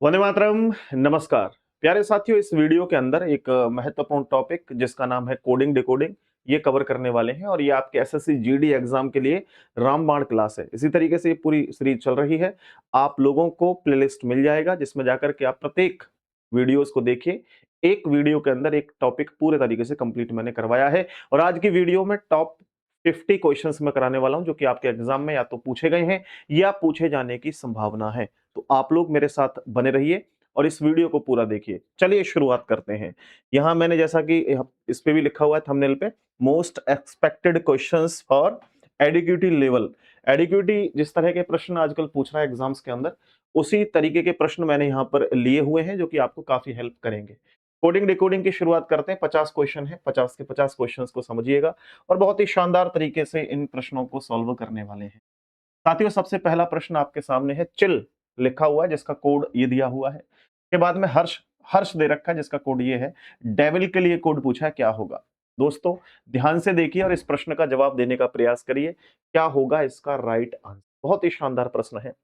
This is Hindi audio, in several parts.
वंदे मातरम। नमस्कार प्यारे साथियों, इस वीडियो के अंदर एक महत्वपूर्ण टॉपिक जिसका नाम है कोडिंग डिकोडिंग, ये कवर करने वाले हैं। और ये आपके एसएससी जीडी एग्जाम के लिए रामबाण क्लास है। इसी तरीके से ये पूरी सीरीज चल रही है। आप लोगों को प्लेलिस्ट मिल जाएगा जिसमें जाकर के आप प्रत्येक वीडियोस को देखिए। एक वीडियो के अंदर एक टॉपिक पूरे तरीके से कंप्लीट मैंने करवाया है। और आज की वीडियो में टॉप 50 क्वेश्चंस मैं कराने वाला हूं जो कि आपके एग्जाम में या तो पूछे गए हैं या पूछे जाने की संभावना है। तो आप लोग मेरे साथ बने रहिए और इस वीडियो को पूरा देखिए। चलिए शुरुआत करते हैं। यहां मैंने जैसा कि इस पे भी लिखा हुआ है थंबनेल पे, मोस्ट एक्सपेक्टेड क्वेश्चंस फॉर एडिक्यूटी लेवल। एडिक्यूटी जिस तरह के प्रश्न आजकल पूछ रहा है एग्जाम्स के अंदर, उसी तरीके के प्रश्न मैंने यहां पर लिए हुए हैं जो कि आपको काफी हेल्प करेंगे। कोडिंग डिकोडिंग की शुरुआत करते हैं। 50 क्वेश्चन है, 50 के 50 क्वेश्चंस को समझिएगा और बहुत ही शानदार तरीके से इन प्रश्नों को सॉल्व करने वाले हैं। साथियों, सबसे पहला प्रश्न आपके सामने है। चिल लिखा हुआ है जिसका कोड ये दिया हुआ है। के बाद में हर्ष हर्ष दे रखा है जिसका कोड ये है। डेविल के लिए कोड पूछा है, क्या होगा? दोस्तों ध्यान से देखिए और इस प्रश्न का जवाब देने का प्रयास करिए। क्या होगा इसका राइट आंसर? बहुत ही शानदार प्रश्न है।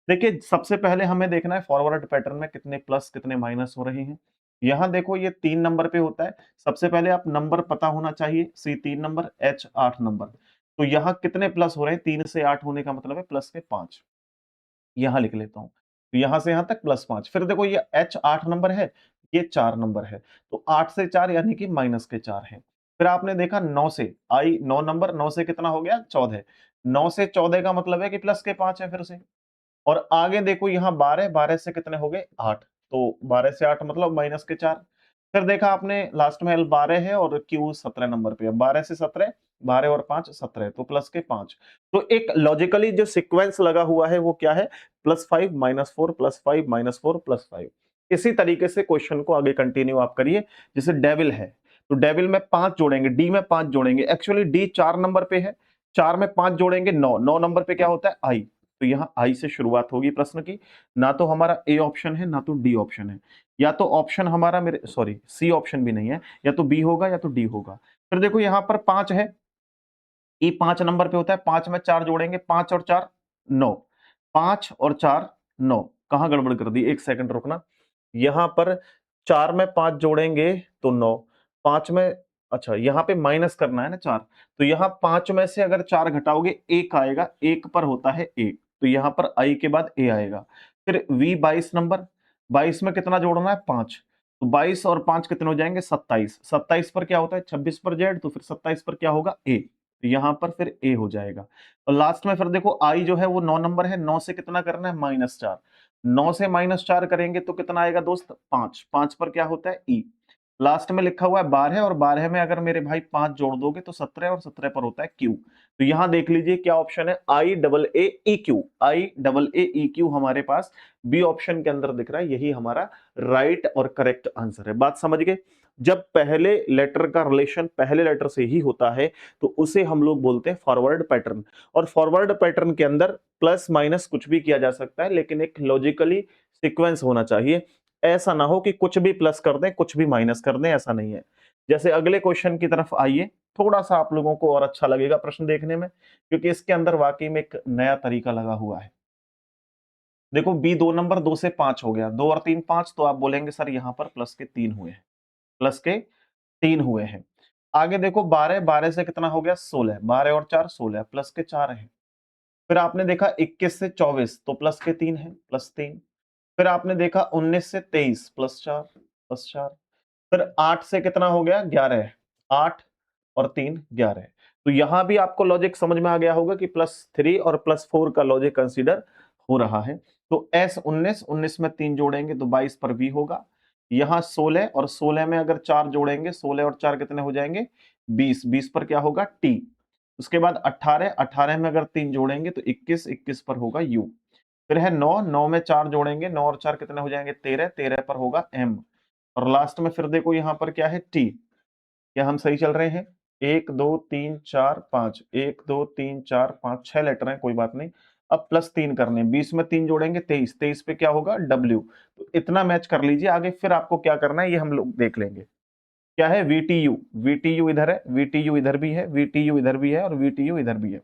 देखिए, सबसे पहले हमें देखना है फॉरवर्ड पैटर्न में कितने प्लस कितने माइनस हो रहे हैं। यहां देखो, ये 3 नंबर पे होता है। सबसे पहले आप नंबर पता होना चाहिए। सी 3 नंबर, एच 8 नंबर। तो यहाँ कितने प्लस हो रहे हैं? 3 से 8 होने का मतलब है प्लस के 5। यहां लिख लेता हूं। तो यहां से यहां तक +5। फिर देखो, ये एच 8 नंबर है, ये 4 नंबर है। तो 8 से 4 यानी कि -4 है। फिर आपने देखा 9 से, आई 9 नंबर, 9 से कितना हो गया? 14। 9 से 14 का मतलब है कि प्लस के 5 है फिर से। और आगे देखो, यहाँ 12, 12 से कितने हो गए? 8। तो 12 से 8 मतलब -4। फिर देखा आपने लास्ट में एल 12 है और क्यू 17 नंबर पे है। 12 से 17, 12 और 5 17, तो प्लस के 5। तो एक लॉजिकली जो सीक्वेंस लगा हुआ है वो क्या है? +5 -4 +5 -4 +5। इसी तरीके से क्वेश्चन को आगे कंटिन्यू आप करिए। जैसे डेविल है, तो डेविल में 5 जोड़ेंगे, डी में 5 जोड़ेंगे। एक्चुअली डी 4 नंबर पे है, 4 में 5 जोड़ेंगे 9। 9 नंबर पे क्या होता है? आई। तो यहाँ आई से शुरुआत होगी प्रश्न की। ना तो हमारा ए ऑप्शन है ना तो डी ऑप्शन है। या तो ऑप्शन हमारा, मेरे सॉरी, सी ऑप्शन भी नहीं है। या तो बी होगा या तो डी होगा। फिर देखो यहाँ पर 5 है, ई 5 नंबर पे होता है। 5 में 4 जोड़ेंगे, 5 और 4 9। 5 और 4 9। कहां गड़बड़ कर दी? एक सेकंड रुकना। यहां पर 4 में 5 जोड़ेंगे तो 9। 5 में, अच्छा यहां पे माइनस करना है ना 4। तो यहां 5 में से अगर 4 घटाओगे 1 आएगा, 1 पर होता है 1। तो यहां पर आई के बाद ए आएगा। फिर वी 22 नंबर, 22 में कितना जोड़ना है? 5। तो 22 और 5 कितने हो जाएंगे? 27। 27 पर क्या होता है? 26 पर जेड, तो फिर 27 पर क्या होगा? ए। तो यहां पर फिर ए हो जाएगा। और लास्ट में फिर देखो, आई जो है वो 9 नंबर है। 9 से कितना करना है? -4। 9 से -4 करेंगे तो कितना आएगा दोस्त? 5। 5 पर क्या होता है? ई। लास्ट में लिखा हुआ है 12, और 12 में अगर मेरे भाई 5 जोड़ दोगे तो 17, और 17 पर होता है क्यू। तो यहां देख लीजिए क्या ऑप्शन है? I double A E Q. I double A E Q हमारे पास बी ऑप्शन के अंदर दिख रहा है। यही हमारा राइट और करेक्ट आंसर है। बात समझ गए? जब पहले लेटर का रिलेशन पहले लेटर से ही होता है तो उसे हम लोग बोलते हैं फॉरवर्ड पैटर्न। और फॉरवर्ड पैटर्न के अंदर प्लस माइनस कुछ भी किया जा सकता है, लेकिन एक लॉजिकली सीक्वेंस होना चाहिए। ऐसा ना हो कि कुछ भी प्लस कर दें कुछ भी माइनस कर दें, ऐसा नहीं है। जैसे अगले क्वेश्चन की तरफ आइए, थोड़ा सा आप लोगों को और अच्छा लगेगा प्रश्न देखने में, क्योंकि इसके अंदर वाकई में एक नया तरीका लगा हुआ है। देखो, बी 2 नंबर, 2 से 5 हो गया, 2 और 3 5। तो आप बोलेंगे सर यहाँ पर प्लस के 3 हुए हैं, प्लस के 3 हुए हैं। आगे देखो, 12, 12 से कितना हो गया? 16। 12 और 4 16, प्लस के 4 है। फिर आपने देखा 21 से 24, तो प्लस के 3 है, +3। फिर आपने देखा 19 से 23, +4, +4। फिर 8 से कितना हो गया? 11। 8 और 3 11। तो यहां भी आपको लॉजिक समझ में आ गया होगा कि +3 और +4 का लॉजिक कंसीडर हो रहा है। तो एस 19, 19 में 3 जोड़ेंगे तो 22 पर वी होगा। यहां 16, और 16 में अगर 4 जोड़ेंगे, 16 और 4 कितने हो जाएंगे? 20। 20 पर क्या होगा? टी। उसके बाद 18, 18 में अगर 3 जोड़ेंगे तो 21, 21 पर होगा यू। फिर है 9, 9 में 4 जोड़ेंगे, 9 और 4 कितने हो जाएंगे? 13, 13 पर होगा एम। और लास्ट में फिर देखो यहाँ पर क्या है? टी। क्या हम सही चल रहे हैं? 1 2 3 4 5, 1 2 3 4 5 6 लेटर हैं, कोई बात नहीं। अब +3 करने, 20 में 3 जोड़ेंगे 23, 23 पे क्या होगा? डब्ल्यू। तो इतना मैच कर लीजिए। आगे फिर आपको क्या करना है ये हम लोग देख लेंगे। क्या है? वीटीयू। वीटीयू इधर है, वीटीयू इधर भी है, वीटीयू इधर भी है, और वीटीयू इधर भी है।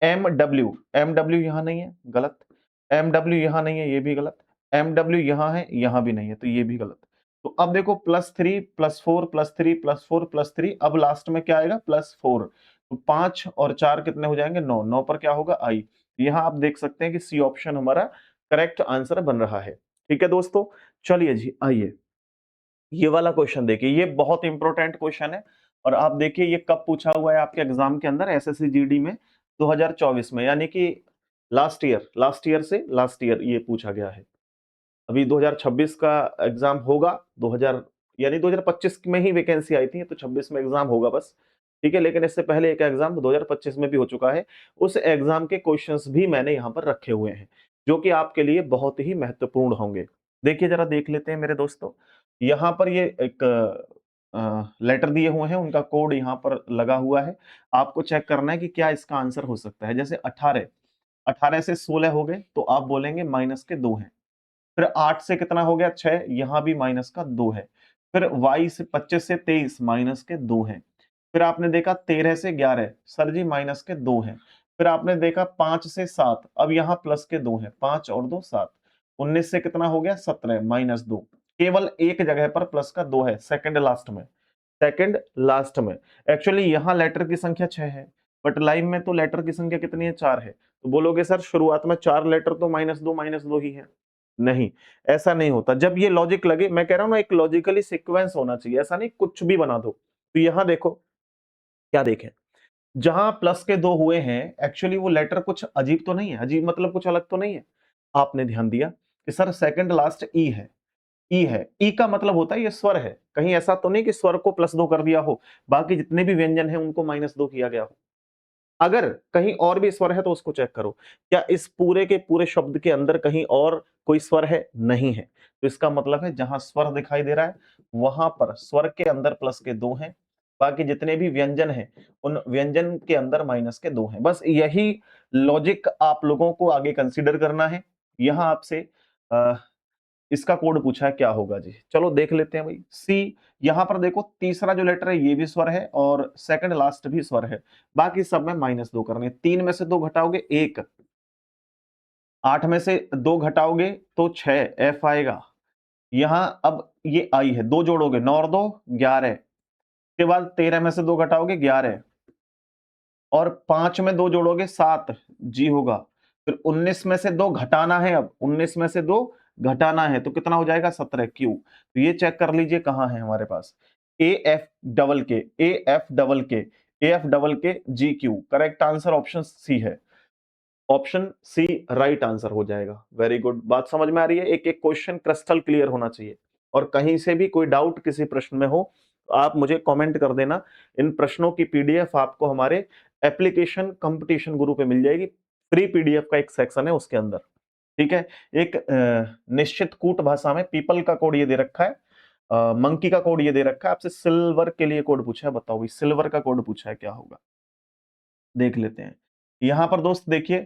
एम डब्ल्यू, एम डब्ल्यू यहां नहीं है, गलत। एम डब्ल्यू यहां नहीं है, ये भी गलत। MW यहाँ है, यहाँ भी नहीं है, तो ये भी गलत। तो अब देखो +3 +4 +3 +4 +3, अब लास्ट में क्या आएगा +4। तो 5 और 4 कितने हो जाएंगे 9, 9 पर क्या होगा I। यहाँ आप देख सकते हैं कि सी ऑप्शन हमारा करेक्ट आंसर बन रहा है। ठीक है दोस्तों, चलिए जी आइए ये वाला क्वेश्चन देखिए, ये बहुत इंपॉर्टेंट क्वेश्चन है। और आप देखिए ये कब पूछा हुआ है आपके एग्जाम के अंदर, एसएससी जीडी में 2024 में, यानी कि लास्ट ईयर ये पूछा गया है। अभी 2026 का एग्जाम होगा, 2000 यानी 2025 में ही वैकेंसी आई थी, तो 26 में एग्जाम होगा बस। ठीक है, लेकिन इससे पहले एक एग्जाम 2025 में भी हो चुका है। उस एग्जाम के क्वेश्चंस भी मैंने यहाँ पर रखे हुए हैं, जो कि आपके लिए बहुत ही महत्वपूर्ण होंगे। देखिए जरा देख लेते हैं मेरे दोस्तों, यहाँ पर ये एक लेटर दिए हुए हैं, उनका कोड यहाँ पर लगा हुआ है। आपको चेक करना है कि क्या इसका आंसर हो सकता है। जैसे 18, 18 से 16 हो गए तो आप बोलेंगे माइनस के 2 हैं। फिर 8 से कितना हो गया 6, यहाँ भी माइनस का 2 है। फिर y से 25 से 23 माइनस के 2 हैं। फिर आपने देखा 13 से 11, सर जी माइनस के 2 हैं। फिर आपने देखा 5 से 7, अब यहाँ प्लस के 2 हैं, 5 और 2 7। 19 से कितना हो गया 17 माइनस 2। केवल एक जगह पर प्लस का 2 है, सेकंड लास्ट में, सेकंड लास्ट में। एक्चुअली यहाँ लेटर की संख्या 6 है, बट लाइन में तो लेटर की संख्या कितनी है 4 है। तो बोलोगे सर शुरुआत में 4 लेटर तो माइनस दो ही है। नहीं, ऐसा नहीं होता। जब ये लॉजिक लगे, मैं कह रहा हूं ना, एक लॉजिकली सीक्वेंस होना चाहिए, ऐसा नहीं कुछ भी बना दो। तो यहां देखो क्या देखें, जहां प्लस के 2 हुए हैं, एक्चुअली वो लेटर कुछ अजीब तो नहीं है, अजीब मतलब कुछ अलग तो नहीं है। आपने ध्यान दिया कि सर सेकंड लास्ट ई है, ई है, ई का मतलब होता है ये स्वर है। कहीं ऐसा तो नहीं कि स्वर को +2 कर दिया हो, बाकी जितने भी व्यंजन हैं उनको -2 किया गया हो। अगर कहीं और भी स्वर है तो उसको चेक करो, क्या इस पूरे के पूरे शब्द के अंदर कहीं और कोई स्वर है? नहीं है। तो इसका मतलब है जहां स्वर दिखाई दे रहा है वहां पर स्वर के अंदर प्लस के 2 हैं, बाकी जितने भी व्यंजन हैं उन व्यंजन के अंदर माइनस के 2 हैं। बस यही लॉजिक आप लोगों को आगे कंसीडर करना है। यहां आपसे इसका कोड पूछा है, क्या होगा जी? चलो देख लेते हैं भाई। सी, यहां पर देखो तीसरा जो लेटर है ये भी स्वर है और सेकंड लास्ट भी स्वर है, बाकी सब में -2 करने। 3 में से 2 घटाओगे 1, 8 में से 2 घटाओगे तो 6, एफ आएगा। यहां अब ये आई है, 2 जोड़ोगे 9 और 2 11, के बाद 13 में से 2 घटाओगे 11, और 5 में 2 जोड़ोगे 7, जी होगा। फिर 19 में से 2 घटाना है, अब 19 में से 2 घटाना है तो कितना हो जाएगा 17, क्यू। तो ये चेक कर लीजिए कहां है हमारे पास, ए एफ डबल के, ए एफ डबल के, ए F double K G Q. Correct answer option C है, ऑप्शन सी राइट आंसर हो जाएगा। वेरी गुड, बात समझ में आ रही है। एक एक क्वेश्चन क्रिस्टल क्लियर होना चाहिए, और कहीं से भी कोई डाउट किसी प्रश्न में हो आप मुझे कमेंट कर देना। इन प्रश्नों की पीडीएफ आपको हमारे एप्लीकेशन कंपटीशन गुरु पे मिल जाएगी। फ्री पीडीएफ का एक सेक्शन है उसके अंदर। ठीक है, एक निश्चित कूट भाषा में पीपल का कोड ये दे रखा है, मंकी का कोड ये दे रखा है, आपसे सिल्वर के लिए कोड पूछा है। बताओ भाई सिल्वर का कोड पूछा है क्या होगा, देख लेते हैं। यहां पर दोस्त देखिए,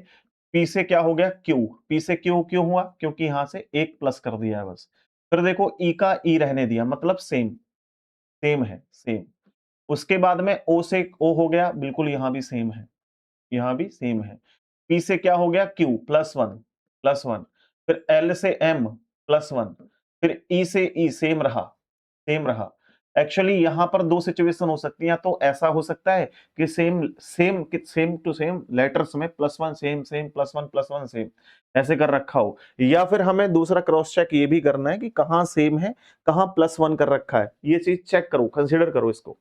पी से क्या हो गया क्यू, पी से क्यू क्यों हुआ, क्योंकि यहां से एक प्लस कर दिया है बस। फिर देखो ई का ई रहने दिया, मतलब सेम, सेम है सेम। उसके बाद में ओ से ओ हो गया, बिल्कुल यहां भी सेम है, यहां भी सेम है। पी से क्या हो गया क्यू +1, +1। फिर एल से एम +1। फिर ई से ई सेम रहा, सेम रहा। एक्चुअली यहां पर दो सिचुएशन हो सकती है, तो ऐसा हो सकता है कि सेम टू सेम लेटर्स में +1 सेम सेम +1 सेम ऐसे कर रखा हो, या फिर हमें दूसरा क्रॉस चेक ये भी करना है कि कहां सेम है, कहां +1 कर रखा है। ये चीज चेक करो, कंसीडर करो इसको।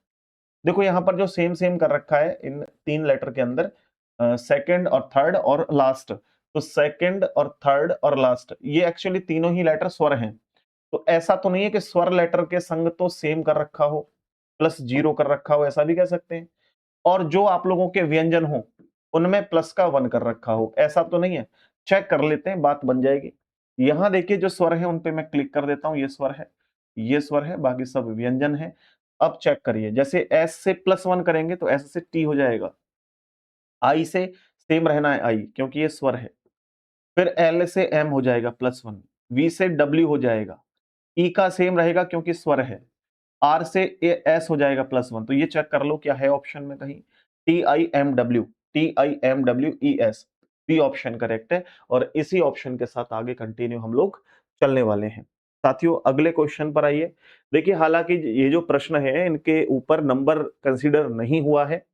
देखो यहाँ पर जो सेम सेम कर रखा है इन 3 लेटर के अंदर, सेकंड और थर्ड और लास्ट, तो सेकंड और थर्ड और लास्ट ये एक्चुअली तीनों ही लेटर स्वर हैं। तो ऐसा तो नहीं है कि स्वर लेटर के संग तो सेम कर रखा हो, +0 कर रखा हो, ऐसा भी कह सकते हैं। और जो आप लोगों के व्यंजन हो उनमें प्लस का 1 कर रखा हो, ऐसा तो नहीं है। चेक कर लेते हैं, बात बन जाएगी। यहां देखिए जो स्वर है उन पे मैं क्लिक कर देता हूं, ये स्वर है, ये स्वर है, बाकी सब व्यंजन है। अब चेक करिए, जैसे एस से +1 करेंगे तो एस से टी हो जाएगा, आई से सेम रहना है आई, क्योंकि ये स्वर है। फिर एल से एम हो जाएगा +1, वी से डब्ल्यू हो जाएगा, ई का सेम रहेगा क्योंकि स्वर है, आर से एस हो जाएगा +1। तो ये चेक कर लो क्या है ऑप्शन में कहीं, TIMW, TIMWES, B option correct है। और इसी ऑप्शन के साथ आगे कंटिन्यू हम लोग चलने वाले हैं। साथियों अगले क्वेश्चन पर आइए। देखिए हालांकि ये जो प्रश्न है इनके ऊपर नंबर कंसीडर नहीं हुआ है,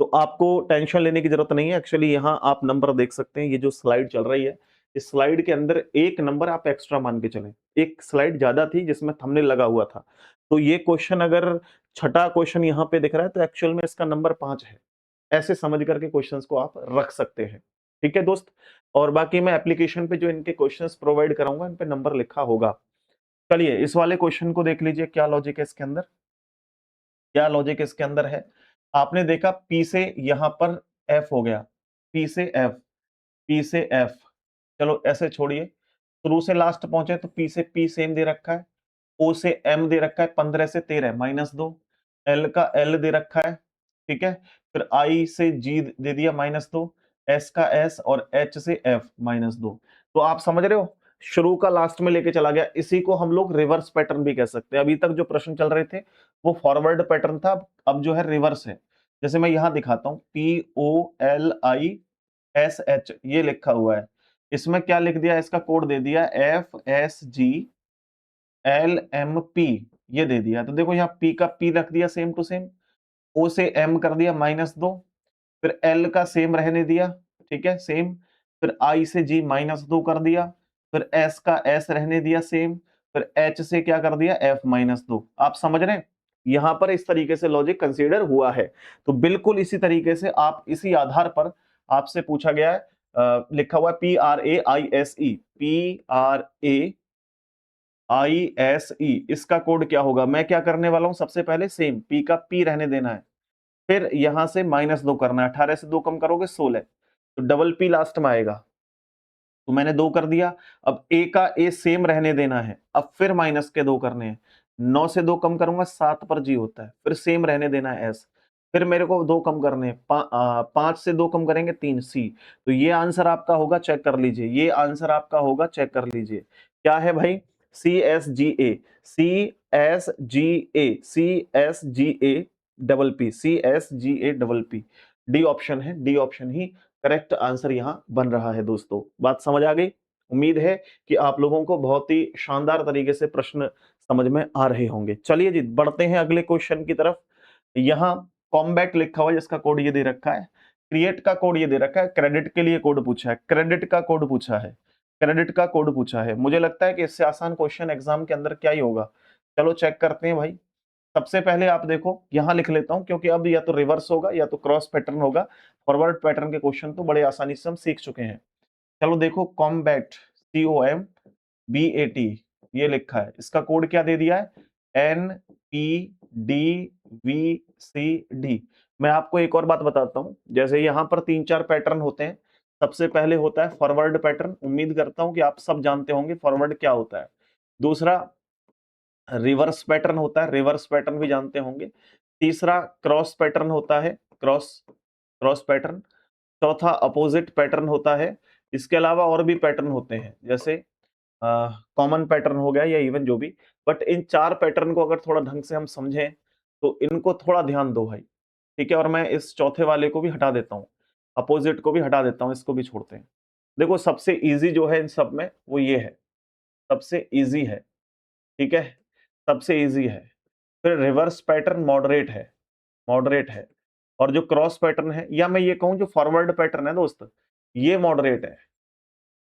तो आपको टेंशन लेने की जरूरत नहीं है। एक्चुअली यहाँ आप नंबर देख सकते हैं, ये जो स्लाइड चल रही है इस स्लाइड के अंदर एक नंबर आप एक्स्ट्रा मान के चलें। एक स्लाइड ज्यादा थी जिसमें थंबनेल लगा हुआ था, तो ये क्वेश्चन अगर छठा क्वेश्चन यहाँ पे दिख रहा है तो एक्चुअल में इसका नंबर 5 है। ऐसे समझ करके क्वेश्चंस को आप रख सकते हैं। ठीक है दोस्त, और बाकी मैं एप्लीकेशन पे जो इनके क्वेश्चंस प्रोवाइड कराऊंगा इन पे नंबर लिखा होगा। चलिए इस वाले क्वेश्चन को देख लीजिए, क्या लॉजिक है इसके अंदर, क्या लॉजिक इसके अंदर है। आपने देखा P से यहां पर F हो गया, P से F, P से F, चलो ऐसे छोड़िए, शुरू से लास्ट पहुंचे तो P से P सेम दे रखा है, O से M दे रखा है 15 से 13 -2, L का L दे रखा है, ठीक है, फिर I से G दे दिया -2, S का S और H से F -2। तो आप समझ रहे हो, शुरू का लास्ट में लेके चला गया। इसी को हम लोग रिवर्स पैटर्न भी कह सकते हैं। अभी तक जो प्रश्न चल रहे थे वो फॉरवर्ड पैटर्न था, अब जो है रिवर्स है। जैसे मैं यहां दिखाता हूं POLISH ये लिखा हुआ है, इसमें क्या लिख दिया, इसका कोड दे दिया FSGLMP, ये दे दिया। तो देखो यहाँ P का P रख दिया सेम टू सेम, O से M कर दिया -2, फिर L का सेम रहने दिया, ठीक है सेम, फिर I से G -2 कर दिया, फिर S का S रहने दिया सेम, फिर H से क्या कर दिया F -2। आप समझ रहे हैं, यहां पर इस तरीके से लॉजिक कंसीडर हुआ है। तो बिल्कुल इसी तरीके से आप इसी आधार पर आपसे पूछा गया है, लिखा हुआ है PRAISE, इसका कोड क्या होगा। मैं क्या करने वाला हूं, सबसे पहले सेम P का P रहने देना है, फिर यहां से -2 करना है, 18 से 2 कम करोगे 16, तो डबल P लास्ट में आएगा, तो मैंने 2 कर दिया। अब A का A सेम रहने देना है, अब फिर माइनस के 2 करने हैं, 9 से 2 कम करूंगा 7 पर G होता है, फिर सेम रहने देना है S, फिर मेरे को 2 कम करने हैं, 5 से 2 कम करेंगे 3 C। तो ये आंसर आपका होगा, चेक कर लीजिए, ये आंसर आपका होगा, चेक कर लीजिए क्या है भाई, CSGA, CSGA, CSGA double P, CSGA double P, D option है, डी ऑप्शन ही करेक्ट आंसर यहां बन रहा है। दोस्तों बात समझ आ गई, उम्मीद है कि आप लोगों को बहुत ही शानदार तरीके से प्रश्न समझ में आ रहे होंगे। चलिए जी बढ़ते हैं अगले क्वेश्चन की तरफ। यहां कॉम्बैट लिखा हुआ है जिसका कोड ये दे रखा है, क्रिएट का कोड ये दे रखा है, क्रेडिट के लिए कोड पूछा है, क्रेडिट का कोड पूछा है, क्रेडिट का कोड पूछा है। मुझे लगता है कि इससे आसान क्वेश्चन एग्जाम के अंदर क्या ही होगा। चलो चेक करते हैं भाई। सबसे पहले आप देखो यहां लिख लेता हूं, क्योंकि अब या तो रिवर्स होगा या तो क्रॉस पैटर्न होगा। फॉरवर्ड पैटर्न के क्वेश्चन तो बड़े आसानी से हम सीख चुके हैं। चलो देखो कॉम्बैट, COMBAT, ये लिखा है, इसका कोड क्या दे दिया है, NPDVCD। मैं आपको एक और बात बताता हूं, जैसे यहां पर 3-4 पैटर्न होते हैं। सबसे पहले होता है फॉरवर्ड पैटर्न, उम्मीद करता हूं कि आप सब जानते होंगे फॉरवर्ड क्या होता है। दूसरा रिवर्स पैटर्न होता है, रिवर्स पैटर्न भी जानते होंगे। तीसरा क्रॉस पैटर्न होता है, क्रॉस क्रॉस पैटर्न। चौथा अपोजिट पैटर्न होता है। इसके अलावा और भी पैटर्न होते हैं, जैसे कॉमन पैटर्न हो गया या इवन जो भी। बट इन 4 पैटर्न को अगर थोड़ा ढंग से हम समझें तो इनको थोड़ा ध्यान दो भाई, ठीक है। और मैं इस चौथे वाले को भी हटा देता हूँ, अपोजिट को भी हटा देता हूँ, इसको भी छोड़ते हैं। देखो सबसे इजी जो है इन सब में वो ये है, सबसे इजी है, ठीक है, सबसे इजी है। फिर रिवर्स पैटर्न मॉडरेट है, मॉडरेट है। और जो क्रॉस पैटर्न है, या मैं ये कहूं जो फॉरवर्ड पैटर्न है दोस्त, ये मॉडरेट है,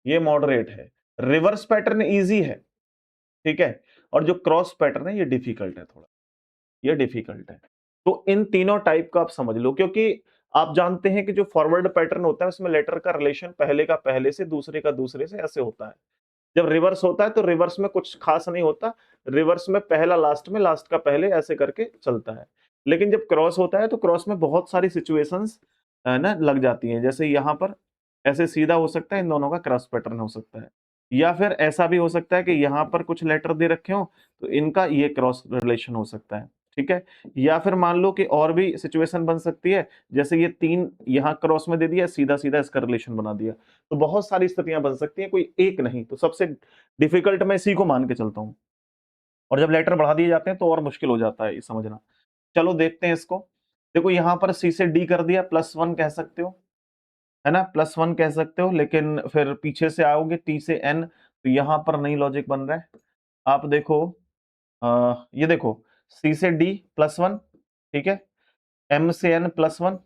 ये मॉडरेट है। रिवर्स पैटर्न इजी है, ठीक है, और जो क्रॉस पैटर्न है ये डिफिकल्ट है थोड़ा, ये डिफिकल्ट है। तो इन तीनों टाइप का आप समझ लो, क्योंकि आप जानते हैं कि जो फॉरवर्ड पैटर्न होता है उसमें लेटर का रिलेशन पहले का पहले से, दूसरे का दूसरे से ऐसे होता है। जब रिवर्स होता है तो रिवर्स में कुछ खास नहीं होता, रिवर्स में पहला लास्ट में, लास्ट का पहले, ऐसे करके चलता है। लेकिन जब क्रॉस होता है तो क्रॉस में बहुत सारी सिचुएशंस ना लग जाती हैं। जैसे यहाँ पर ऐसे सीधा हो सकता है, इन दोनों का क्रॉस पैटर्न हो सकता है, या फिर ऐसा भी हो सकता है कि यहाँ पर कुछ लेटर दे रखे हो तो इनका ये क्रॉस रिलेशन हो सकता है, ठीक है। या फिर मान लो कि और भी सिचुएशन बन सकती है, जैसे ये 3 यहाँ क्रॉस में दे दिया, सीधा सीधा इसका रिलेशन बना दिया। तो बहुत सारी स्थितियां बन सकती हैं, कोई एक नहीं। तो सबसे डिफिकल्ट मैं इसी को मान के चलता हूं, और जब लेटर बढ़ा दिए जाते हैं तो और मुश्किल हो जाता है ये समझना। चलो देखते हैं इसको। देखो यहां पर C से D कर दिया, +1 कह सकते हो, है ना, +1 कह सकते हो। लेकिन फिर पीछे से आओगे T से N, तो यहां पर नई लॉजिक बन रहा है। आप देखो, ये देखो, C से D +1, ठीक है, M से N +1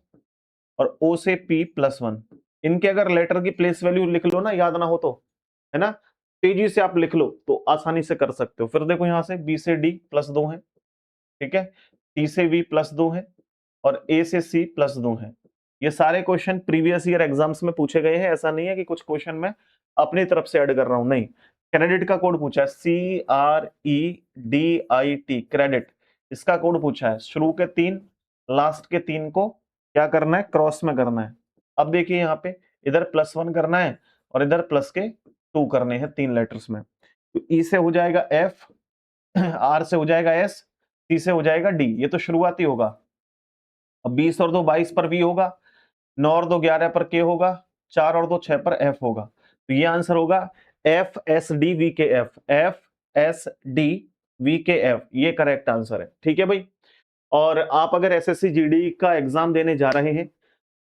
और O से P +1। इनके अगर लेटर की प्लेस वैल्यू लिख लो ना, याद ना हो तो, है ना, तेजी से आप लिख लो तो आसानी से कर सकते हो। फिर देखो यहां से B से D +2 है, ठीक है, T से V +2 है और A से C +2 है। ये सारे क्वेश्चन प्रीवियस ईयर एग्जाम्स में पूछे गए हैं, ऐसा नहीं है कि कुछ क्वेश्चन मैं अपनी तरफ से ऐड कर रहा हूं, नहीं। क्रेडिट का कोड पूछा है, CREDIT, क्रेडिट, इसका कोड पूछा है। शुरू के 3, लास्ट के 3 को क्या करना है, क्रॉस में करना है। अब देखिए यहाँ पे इधर +1 करना है और इधर प्लस के 2 करने हैं 3 लेटर्स में। तो E से हो जाएगा F, R से हो जाएगा S, C से हो जाएगा D। ये तो शुरुआती होगा। अब 20 और 2 22 पर V होगा, 9 और 2 11 पर K होगा, 4 और 2 6 पर F होगा। तो ये आंसर होगा FSDVKF, FSDVKF, ये करेक्ट आंसर है। ठीक है भाई। और आप अगर एसएससी जीडी का एग्जाम देने जा रहे हैं,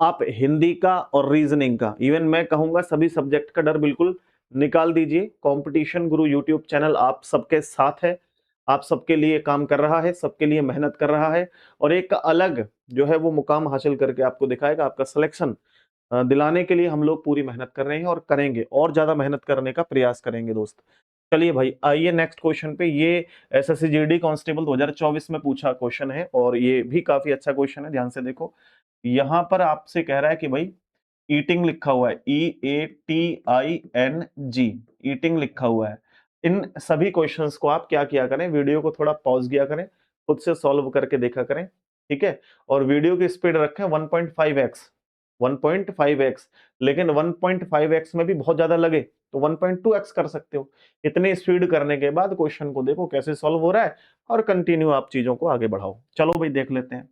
आप हिंदी का और रीजनिंग का, इवन मैं कहूंगा सभी सब्जेक्ट का डर बिल्कुल निकाल दीजिए। कंपटीशन गुरु यूट्यूब चैनल आप सबके साथ है, आप सबके लिए काम कर रहा है, सबके लिए मेहनत कर रहा है और एक अलग जो है वो मुकाम हासिल करके आपको दिखाएगा। आपका सिलेक्शन दिलाने के लिए हम लोग पूरी मेहनत कर रहे हैं और करेंगे, और ज्यादा मेहनत करने का प्रयास करेंगे दोस्त। चलिए भाई, आइए नेक्स्ट क्वेश्चन पे। ये एसएससी जीडी कांस्टेबल 2024 में पूछा क्वेश्चन है और ये भी काफी अच्छा क्वेश्चन है, ध्यान से देखो। यहां पर आपसे कह रहा है कि भाई ईटिंग लिखा हुआ है, EATING, ईटिंग लिखा हुआ है। इन सभी क्वेश्चंस को आप क्या किया करें, वीडियो को थोड़ा पॉज किया करें, खुद से सॉल्व करके देखा करें, ठीक है। और वीडियो की स्पीड रखें 1.5x, 1.5x, लेकिन 1.5x में भी बहुत ज्यादा लगे तो 1.2x कर सकते हो। इतनी स्पीड करने के बाद क्वेश्चन को देखो कैसे सॉल्व हो रहा है और कंटिन्यू आप चीजों को आगे बढ़ाओ। चलो भाई देख लेते हैं।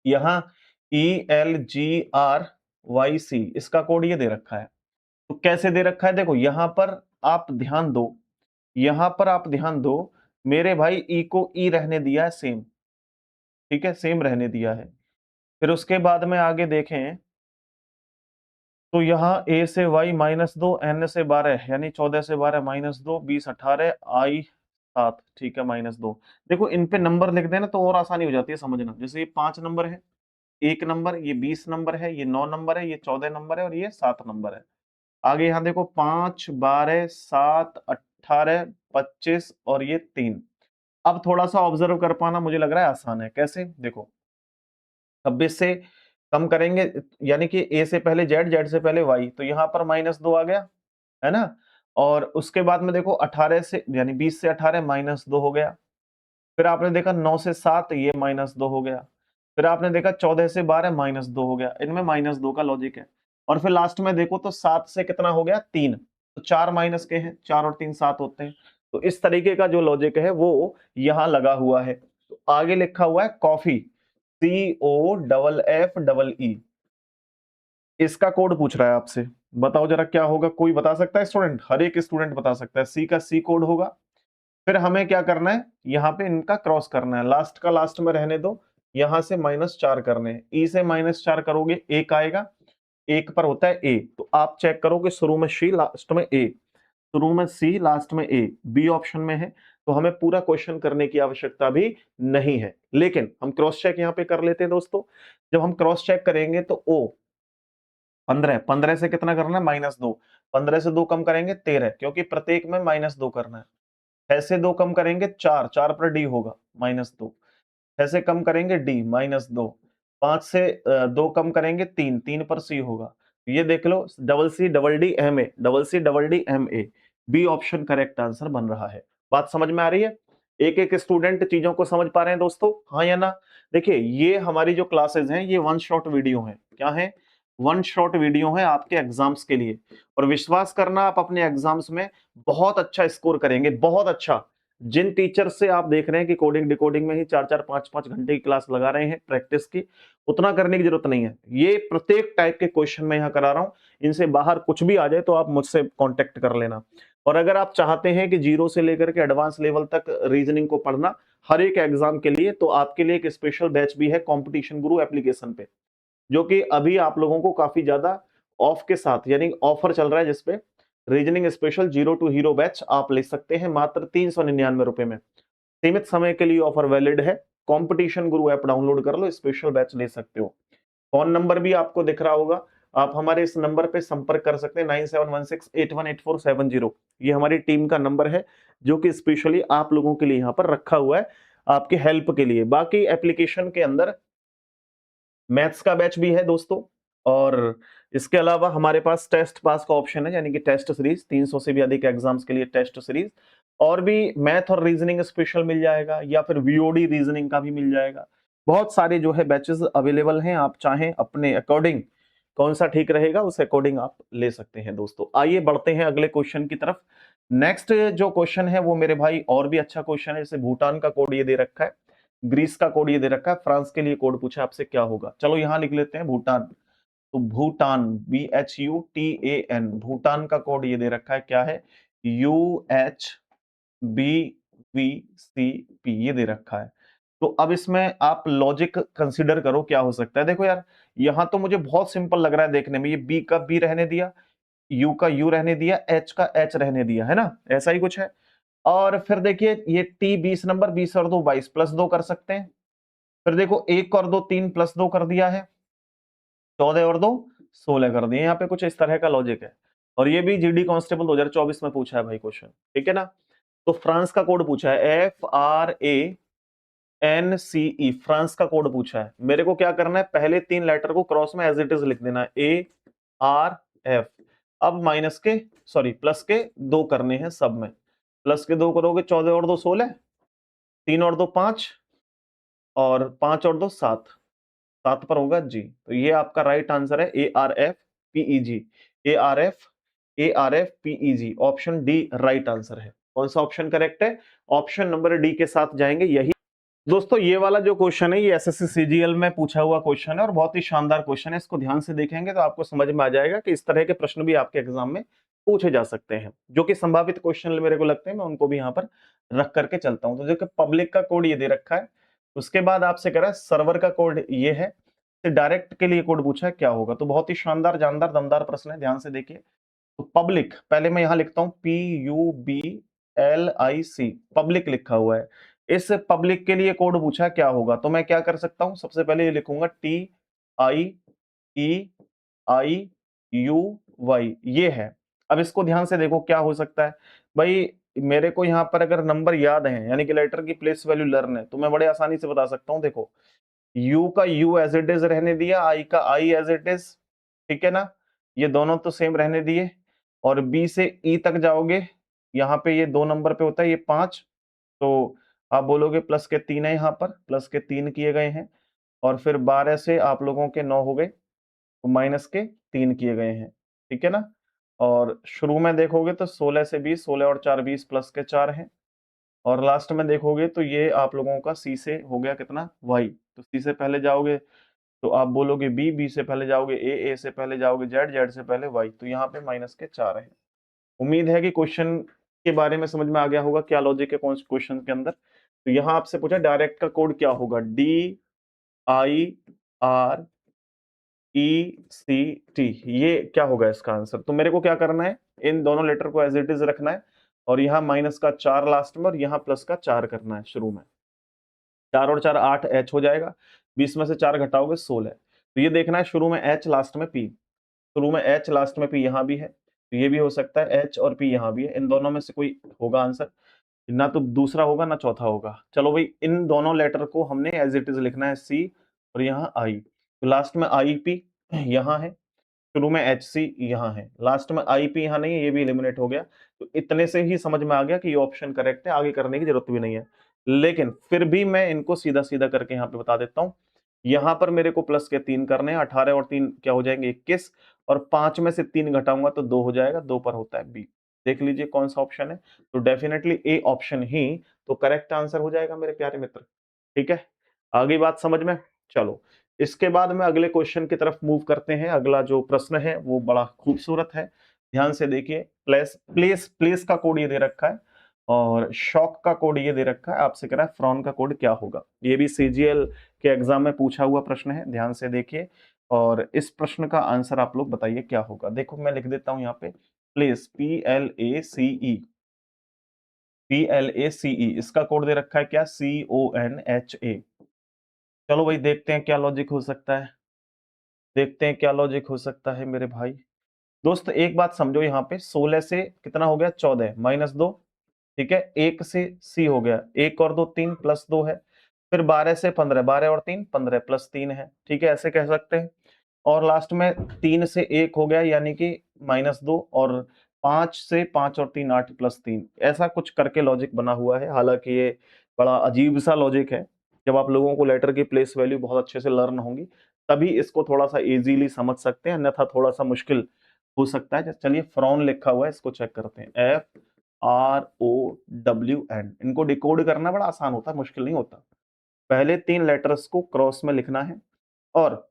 यहाँ ELGRYC, इसका कोड ये दे रखा है। तो कैसे दे रखा है, देखो यहां पर आप ध्यान दो, यहां पर आप ध्यान दो, मेरे भाई ई को ई रहने दिया है सेम, ठीक है, सेम रहने दिया है। फिर उसके बाद में आगे देखें तो यहाँ a से y -2, n से 12 यानी 14 से 12 -2, 20 18, i 7, ठीक है, -2। देखो इन पे नंबर लिख देना तो और आसानी हो जाती है समझना। जैसे ये 5 नंबर है, 1 नंबर, ये 20 नंबर है, ये 9 नंबर है, ये 14 नंबर है और ये 7 नंबर है। आगे यहाँ देखो 5 12 7 18 25 और ये 3। अब थोड़ा सा ऑब्जर्व कर पाना मुझे लग रहा है आसान है। कैसे, देखो 26 से कम करेंगे, यानी कि ए से पहले जेड, जेड से पहले वाई, तो यहाँ पर -2 आ गया, है ना। और उसके बाद में देखो 18 से, यानी 20 से 18 -2 हो गया। फिर आपने देखा 9 से 7, ये -2 हो गया। फिर आपने देखा 14 से 12 -2 हो गया। इनमें -2 का लॉजिक है। और फिर लास्ट में देखो तो 7 से कितना हो गया, 3, तो 4 माइनस के हैं, 4 और 3 7 होते हैं। तो इस तरीके का जो लॉजिक है वो यहाँ लगा हुआ है। तो आगे लिखा हुआ है कॉफी, COFFEE, इसका कोड पूछ रहा है आपसे। बताओ जरा क्या होगा, कोई बता सकता है स्टूडेंट? हर एक स्टूडेंट बता सकता है। सी का सी कोड होगा। फिर हमें क्या करना है, यहाँ पे इनका क्रॉस करना है, लास्ट का लास्ट में रहने दो, यहां से -4 करने हैं। ई से -4 करोगे 1 आएगा, 1 पर होता है ए, तो आप चेक करोगे शुरू में सी लास्ट में ए, शुरू में सी लास्ट में ए, बी ऑप्शन में है। तो हमें पूरा क्वेश्चन करने की आवश्यकता भी नहीं है, लेकिन हम क्रॉस चेक यहाँ पे कर लेते हैं दोस्तों। जब हम क्रॉस चेक करेंगे तो ओ 15, 15 से कितना करना है, -2, 15 से 2 कम करेंगे 13, क्योंकि प्रत्येक में -2 करना है। 6 से 2 कम करेंगे 4, 4 पर डी होगा -2, 6 से कम करेंगे डी -2, 5 से 2 कम करेंगे 3, 3 पर सी होगा। ये देख लो, double C double D M A, double C double D M A, B option correct answer बन रहा है। बात समझ में आ रही है? एक एक स्टूडेंट चीजों को समझ पा रहे हैं दोस्तों, हाँ या ना? देखिए ये हमारी जो क्लासेस हैं ये वन शॉट वीडियो है। क्या है? वन शॉट वीडियो है आपके एग्जाम्स के लिए। और विश्वास करना, आप अपने एग्जाम्स में बहुत अच्छा स्कोर करेंगे, बहुत अच्छा। जिन टीचर से आप देख रहे हैं कि कोडिंग डिकोडिंग में ही 4-4 5-5 घंटे की क्लास लगा रहे हैं प्रैक्टिस की, उतना करने की जरूरत नहीं है। ये प्रत्येक टाइप के क्वेश्चन मैं यहाँ करा रहा हूँ। इनसे बाहर कुछ भी आ जाए तो आप मुझसे कांटेक्ट कर लेना। और अगर आप चाहते हैं कि जीरो से लेकर के एडवांस लेवल तक रीजनिंग को पढ़ना हर एक एग्जाम के लिए, तो आपके लिए एक स्पेशल बैच भी है कंपटीशन गुरु एप्लीकेशन पे, जो कि अभी आप लोगों को काफी ज्यादा ऑफ के साथ, यानी ऑफर चल रहा है जिसपे reasoning special 0 to hero batch आप ले सकते हैं मात्र 399 रुपए में। सीमित समय के लिए ऑफर वैलिड है। कंपटीशन गुरु ऐप डाउनलोड कर लो, स्पेशल बैच ले सकते हो। फोन नंबर भी आपको दिख रहा होगा, आप हमारे इस नंबर पे संपर्क कर सकते हैं 9716818470। ये हमारी टीम का नंबर है जो कि स्पेशली आप लोगों के लिए यहाँ पर रखा हुआ है, आपकी हेल्प के लिए। बाकी एप्लीकेशन के अंदर मैथ्स का बैच भी है दोस्तों, और इसके अलावा हमारे पास टेस्ट पास का ऑप्शन है, यानी कि टेस्ट सीरीज 300 से भी अधिक एग्जाम्स के लिए टेस्ट सीरीज, और भी मैथ और रीजनिंग स्पेशल मिल जाएगा, या फिर वीओडी रीजनिंग का भी मिल जाएगा। बहुत सारे जो है बैचेस अवेलेबल हैं, आप चाहें अपने अकॉर्डिंग कौन सा ठीक रहेगा उस अकॉर्डिंग आप ले सकते हैं दोस्तों। आइए बढ़ते हैं अगले क्वेश्चन की तरफ। नेक्स्ट जो क्वेश्चन है वो मेरे भाई और भी अच्छा क्वेश्चन है। जैसे भूटान का कोड ये दे रखा है, ग्रीस का कोड ये दे रखा है, फ्रांस के लिए कोड पूछा आपसे क्या होगा। चलो यहां लिख लेते हैं भूटान। तो भूटान BHUTAN, भूटान का कोड ये दे रखा है, क्या है, UHBVCP ये दे रखा है। तो अब इसमें आप लॉजिक कंसीडर करो क्या हो सकता है। देखो यार, यहां तो मुझे बहुत सिंपल लग रहा है देखने में, ये बी का बी रहने दिया, यू का यू रहने दिया, एच का एच रहने दिया, है ना, ऐसा ही कुछ है। और फिर देखिए ये टी 20 नंबर, 20 और 2 22 प्लस 2 कर सकते हैं। फिर देखो 1 और 2 3 प्लस 2 कर दिया है, 14 और 2 16 कर दिए। यहाँ पे कुछ इस तरह का लॉजिक है। और ये भी जीडी कांस्टेबल 2024 में पूछा है भाई क्वेश्चन, ठीक है ना। तो फ्रांस का कोड पूछा है FRANCE, फ्रांस का कोड पूछा है। मेरे को क्या करना है, पहले 3 लेटर को क्रॉस में एज इट इज लिख देना, ARF। अब माइनस के सॉरी प्लस के 2 करने हैं सब में। प्लस के 2 करोगे, 14 और 2 16, 3 और 2 5, और 5 और 2 7, 7 पर होगा जी। तो ये आपका राइट आंसर है, ARFPEG, ARFPEG, option D right answer है। कौन सा ऑप्शन करेक्ट है, ऑप्शन नंबर डी के साथ जाएंगे यही। दोस्तों ये वाला जो क्वेश्चन है ये एसएससी सीजीएल में पूछा हुआ क्वेश्चन है, और बहुत ही शानदार क्वेश्चन है। इसको ध्यान से देखेंगे तो आपको समझ में आ जाएगा कि इस तरह के प्रश्न भी आपके एग्जाम में पूछे जा सकते हैं, जो कि संभावित क्वेश्चन मेरे को लगते हैं, मैं उनको भी यहाँ पर रख करके चलता हूँ। तो जो कि पब्लिक का कोड ये दे रखा है, उसके बाद आपसे कह रहा है सर्वर का कोड ये है, डायरेक्ट के लिए कोड पूछा है क्या होगा। तो बहुत ही शानदार जानदार दमदार प्रश्न है, ध्यान से देखिए। तो पब्लिक, पहले मैं यहां लिखता हूं PUBLIC, पब्लिक लिखा हुआ है। इस पब्लिक के लिए कोड पूछा क्या होगा, तो मैं क्या कर सकता हूं, सबसे पहले ये लिखूंगा TIEIUY, ये है। अब इसको ध्यान से देखो क्या हो सकता है भाई। मेरे को यहां पर अगर नंबर याद है, यानी कि लेटर की प्लेस वैल्यू लर्न है, तो मैं बड़े आसानी से बता सकता हूं। देखो यू का यू एज इट इज रहने दिया, आई का आई एज इट इज, ठीक है ना, ये दोनों तो सेम रहने दिए। और बी से ई तक जाओगे, यहाँ पे ये 2 नंबर पे होता है, ये 5, तो आप बोलोगे प्लस के 3 है, यहाँ पर प्लस के 3 किए गए हैं। और फिर 12 से आप लोगों के 9 हो गए, तो माइनस के 3 किए गए हैं, ठीक है ना। और शुरू में देखोगे तो 16 से 20, 16 और 4 20 प्लस के 4 हैं। और लास्ट में देखोगे तो ये आप लोगों का सी से हो गया कितना, वाई। तो सी से पहले जाओगे तो आप बोलोगे बी, बी से पहले जाओगे ए से पहले जाओगे जेड, जेड से पहले वाई। तो यहाँ पे माइनस के 4 है। उम्मीद है कि क्वेश्चन के बारे में समझ में आ गया होगा क्या लॉजिक है कौन से क्वेश्चन के अंदर। तो यहाँ आपसे पूछा डायरेक्ट का कोड क्या होगा, DIRECT, ये क्या होगा इसका आंसर। तो मेरे को क्या करना है, इन दोनों लेटर को एज इट इज रखना है, और यहाँ माइनस का 4 लास्ट में, और यहाँ प्लस का 4 करना है शुरू में। 4 और 4 8 एच हो जाएगा, 20 में से 4 घटाओगे 16। तो ये देखना है शुरू में एच लास्ट में पी, शुरू में एच लास्ट में पी, यहाँ भी है तो ये भी हो सकता है एच और पी यहाँ भी है। इन दोनों में से कोई होगा आंसर, ना तो दूसरा होगा ना चौथा होगा। चलो भाई इन दोनों लेटर को हमने एज इट इज लिखना है सी, और यहाँ आई। तो लास्ट में आई पी यहाँ है, शुरू में एच सी यहाँ है, लास्ट में आई पी यहाँ नहीं है, ये भी एलिमिनेट हो गया। तो इतने से ही समझ में आ गया कि ये ऑप्शन करेक्ट है, आगे करने की जरूरत भी नहीं है। लेकिन फिर भी मैं इनको सीधा सीधा करके यहाँ पे बता देता हूँ। यहाँ पर मेरे को प्लस के 3 करने हैं, 18 और 3 क्या हो जाएंगे 21, और 5 में से 3 घटाऊंगा तो 2 हो जाएगा, 2 पर होता है बी। देख लीजिए कौन सा ऑप्शन है। तो डेफिनेटली ए ऑप्शन ही तो करेक्ट आंसर हो जाएगा मेरे प्यारे मित्र, ठीक है। आगे बात समझ में। चलो इसके बाद में अगले क्वेश्चन की तरफ मूव करते हैं। अगला जो प्रश्न है वो बड़ा खूबसूरत है, ध्यान से देखिए। प्लेस प्लेस प्लेस का कोड ये दे रखा है, और शॉक का कोड ये दे रखा है। आपसे कह रहा है फ्रॉन का कोड क्या होगा। ये भी सीजीएल के एग्जाम में पूछा हुआ प्रश्न है, ध्यान से देखिए। और इस प्रश्न का आंसर आप लोग बताइए क्या होगा। देखो मैं लिख देता हूं यहाँ पे प्लेस, PLACE, PLACE, इसका कोड दे रखा है क्या, CONHA। चलो भाई देखते हैं क्या लॉजिक हो सकता है, देखते हैं क्या लॉजिक हो सकता है मेरे भाई। दोस्त एक बात समझो, यहाँ पे 16 से कितना हो गया, 14 माइनस 2, ठीक है। एक से सी हो गया, एक और दो तीन प्लस 2 है। फिर 12 से 15, 12 और 3 15 प्लस 3 है, ठीक है, ऐसे कह सकते हैं। और लास्ट में 3 से 1 हो गया यानी कि -2, और 5 से 5 और 3 8 प्लस 3, ऐसा कुछ करके लॉजिक बना हुआ है। हालांकि ये बड़ा अजीब सा लॉजिक है। जब आप लोगों को लेटर की प्लेस वैल्यू बहुत अच्छे से लर्न होंगी तभी इसको थोड़ा सा इजीली समझ सकते हैं, अन्यथा थोड़ा सा मुश्किल हो सकता है। चलिए फ्रॉन लिखा हुआ है, इसको चेक करते हैं, FROWN। इनको डिकोड करना बड़ा आसान होता है, मुश्किल नहीं होता। पहले 3 लेटर्स को क्रॉस में लिखना है, और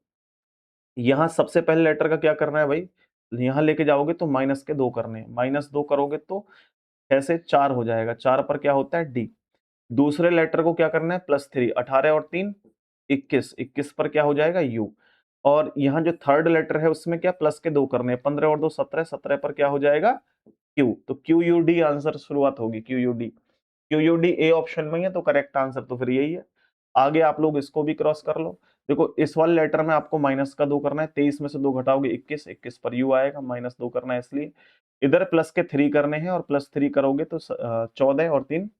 यहां सबसे पहले लेटर का क्या करना है भाई, यहां लेके जाओगे तो माइनस के 2 करने हैं, -2 करोगे तो 6 से 4 हो जाएगा, 4 पर क्या होता है डी। दूसरे लेटर को क्या करना है, +3, 18 और 3 21, 21 पर क्या हो जाएगा यू। और यहाँ जो थर्ड लेटर है उसमें क्या, प्लस के 2 करने हैं, 15 और 2 17, 17 पर क्या हो जाएगा क्यू। तो क्यू यू डी आंसर शुरुआत होगी, Q U D. Q U D A option में ही है, तो करेक्ट आंसर तो फिर यही है। आगे आप लोग इसको भी क्रॉस कर लो। देखो इस वाले लेटर में आपको माइनस का 2 करना है, 23 में से 2 घटाओगे 21, 21 पर यू आएगा, -2 करना है इसलिए। इधर प्लस के 3 करने हैं, और +3 करोगे तो 14 और 3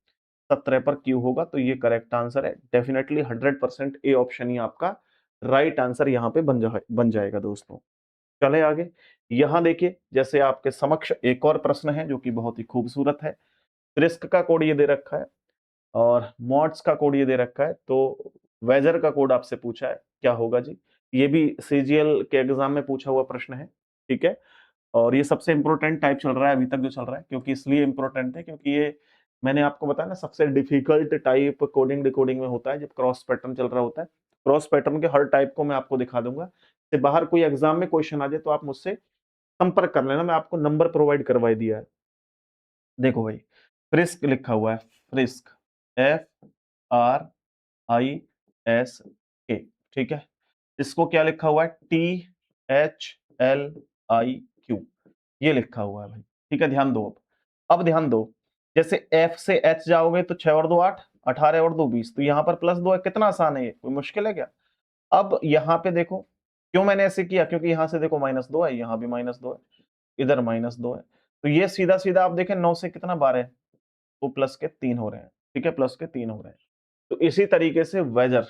17 पर क्यू होगा, तो ये करेक्ट आंसर है। डेफिनेटली 100% ए ऑप्शन ही आपका राइट आंसर यहाँ पे बन जाएगा दोस्तों। चले आगे, यहां देखिए जैसे आपके समक्ष एक और प्रश्न है जो कि बहुत ही खूबसूरत है। रिस्क का कोड ये दे रखा है, और मॉड्स का कोड ये दे रखा है, तो वेजर का कोड आपसे पूछा है, क्या होगा जी। ये भी सीजीएल के एग्जाम में पूछा हुआ प्रश्न है, ठीक है। और ये सबसे इंपॉर्टेंट टाइप चल रहा है अभी तक जो चल रहा है, क्योंकि इसलिए इंपॉर्टेंट है क्योंकि ये मैंने आपको बताया ना सबसे डिफिकल्ट टाइप कोडिंग डिकोडिंग में होता है जब क्रॉस पैटर्न चल रहा होता है। क्रॉस पैटर्न के हर टाइप को मैं आपको दिखा दूंगा। से बाहर कोई एग्जाम में क्वेश्चन आ जाए तो आप मुझसे संपर्क कर लेना, मैं आपको नंबर प्रोवाइड करवा दिया है। देखो भाई, फ्रिस्क लिखा हुआ है, फ्रिस्क, FRISK, ठीक है। इसको क्या लिखा हुआ है, THLIQ, ये लिखा हुआ है भाई, ठीक है। ध्यान दो, अब ध्यान दो, जैसे F से H जाओगे तो 6 और 2 8, 18 और 2 20, तो यहाँ पर +2 है, कितना आसान है ये, कोई मुश्किल है क्या। अब यहाँ पे देखो, क्यों मैंने ऐसे किया, क्योंकि यहाँ से देखो -2 है, यहाँ भी -2 है, इधर -2 है, तो ये सीधा सीधा आप देखें 9 से कितना 12 है, तो प्लस के 3 हो रहे हैं, ठीक है, प्लस के 3 हो रहे हैं। तो इसी तरीके से वेजर,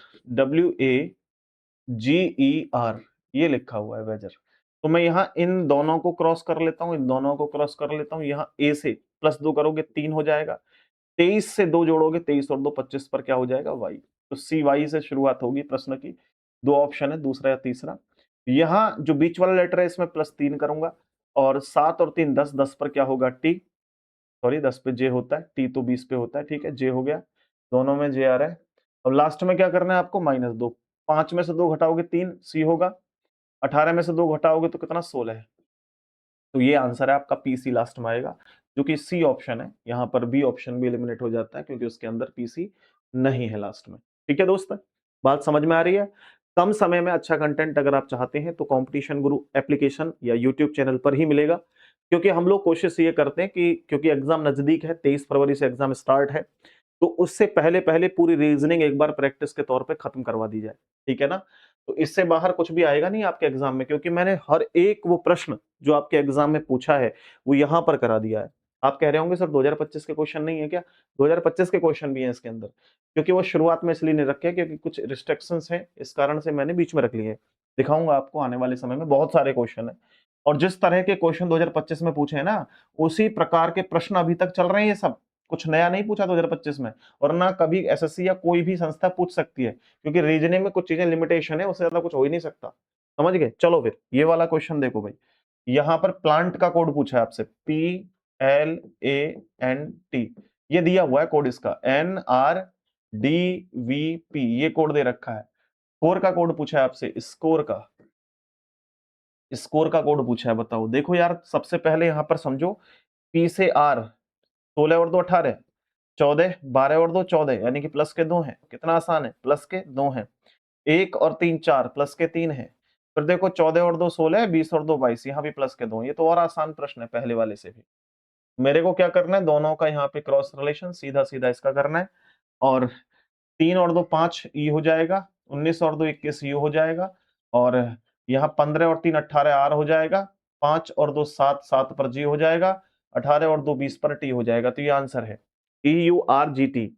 WAGER, ये लिखा हुआ है वेजर। तो मैं यहाँ इन दोनों को क्रॉस कर लेता हूँ, इन दोनों को क्रॉस कर लेता हूँ, यहाँ ए से +2 करोगे 3 हो जाएगा, 23 से 2 जोड़ोगे, 23 और 2 25 पर क्या हो जाएगा वाई। तो सी वाई से शुरुआत होगी प्रश्न की। 2 ऑप्शन है, दूसरा या तीसरा। यहाँ जो बीच वाला लेटर है इसमें +3 करूंगा, और 7 और 3 10, 10 पर क्या होगा टी, सॉरी 10 पे जे होता है, टी तो 20 पे होता है, ठीक है, जे हो गया, दोनों में जे आ रहा है। और लास्ट में क्या करना है आपको, -2, 5 में से 2 घटाओगे 3 सी होगा, 18 में से 2 घटाओगे तो कितना 16 है। तो ये आंसर है आपका, पीसी लास्ट में आएगा, जो कि सी ऑप्शन है। यहाँ पर बी ऑप्शन भी एलिमिनेट हो जाता है क्योंकि उसके अंदर पीसी नहीं है लास्ट में। ठीक है दोस्त, बात समझ में आ रही है। कम समय में अच्छा कंटेंट अगर आप चाहते हैं तो कंपटीशन गुरु एप्लीकेशन या यूट्यूब चैनल पर ही मिलेगा, क्योंकि हम लोग कोशिश ये करते हैं कि क्योंकि एग्जाम नजदीक है, 23 फरवरी से एग्जाम स्टार्ट है, तो उससे पहले पहले पूरी रीजनिंग एक बार प्रैक्टिस के तौर पे खत्म करवा दी जाए, ठीक है ना। तो इससे बाहर कुछ भी आएगा नहीं आपके एग्जाम में, क्योंकि मैंने हर एक वो प्रश्न जो आपके एग्जाम में पूछा है वो यहां पर करा दिया है। आप कह रहे होंगे सर 2025 के क्वेश्चन नहीं है क्या, 2025 के क्वेश्चन भी हैं इसके अंदर, क्योंकि वो शुरुआत में इसलिए नहीं रखे क्योंकि कुछ रिस्ट्रिक्शंस हैं, इस कारण से मैंने बीच में रख लिए। दिखाऊंगा आपको आने वाले समय में, बहुत सारे क्वेश्चन है, और जिस तरह के क्वेश्चन 2025 में पूछे हैं ना, उसी प्रकार के प्रश्न अभी तक चल रहे हैं। ये सब कुछ नया नहीं पूछा 2025 में, और ना कभी एसएससी या कोई भी संस्था पूछ सकती है, क्योंकि रीजनिंग में कुछ चीजें लिमिटेशन है, उससे ज्यादा कुछ हो ही नहीं सकता। समझ गए, चलो फिर ये वाला क्वेश्चन देखो भाई, यहाँ पर प्लांट का कोड पूछा है आपसे, PLANT, ये दिया हुआ है कोड इसका, NRDVP, ये कोड दे रखा है। स्कोर का कोड पूछा है आपसे, स्कोर का, स्कोर का कोड पूछा है, बताओ। देखो यार सबसे पहले यहाँ पर समझो, पी से आर, 16 और 2 18, 14, 12 और 2 14, यानी कि प्लस के 2 हैं, कितना आसान है, प्लस के 2 हैं, 1 और 3 4, प्लस के 3 है, फिर देखो 14 और 2 16, 20 और 2 22, यहाँ भी प्लस के दो, ये तो और आसान प्रश्न है पहले वाले से भी। मेरे को क्या करना है, दोनों का यहाँ पे क्रॉस रिलेशन सीधा सीधा इसका करना है, और 3 और 2 5 ई हो जाएगा, 19 और 2 21 यू हो जाएगा, और यहाँ 15 और 3 18 आर हो जाएगा, 5 और 2 7 7 पर जी हो जाएगा, 18 और 2 20 पर टी हो जाएगा। तो ये आंसर है EURGT।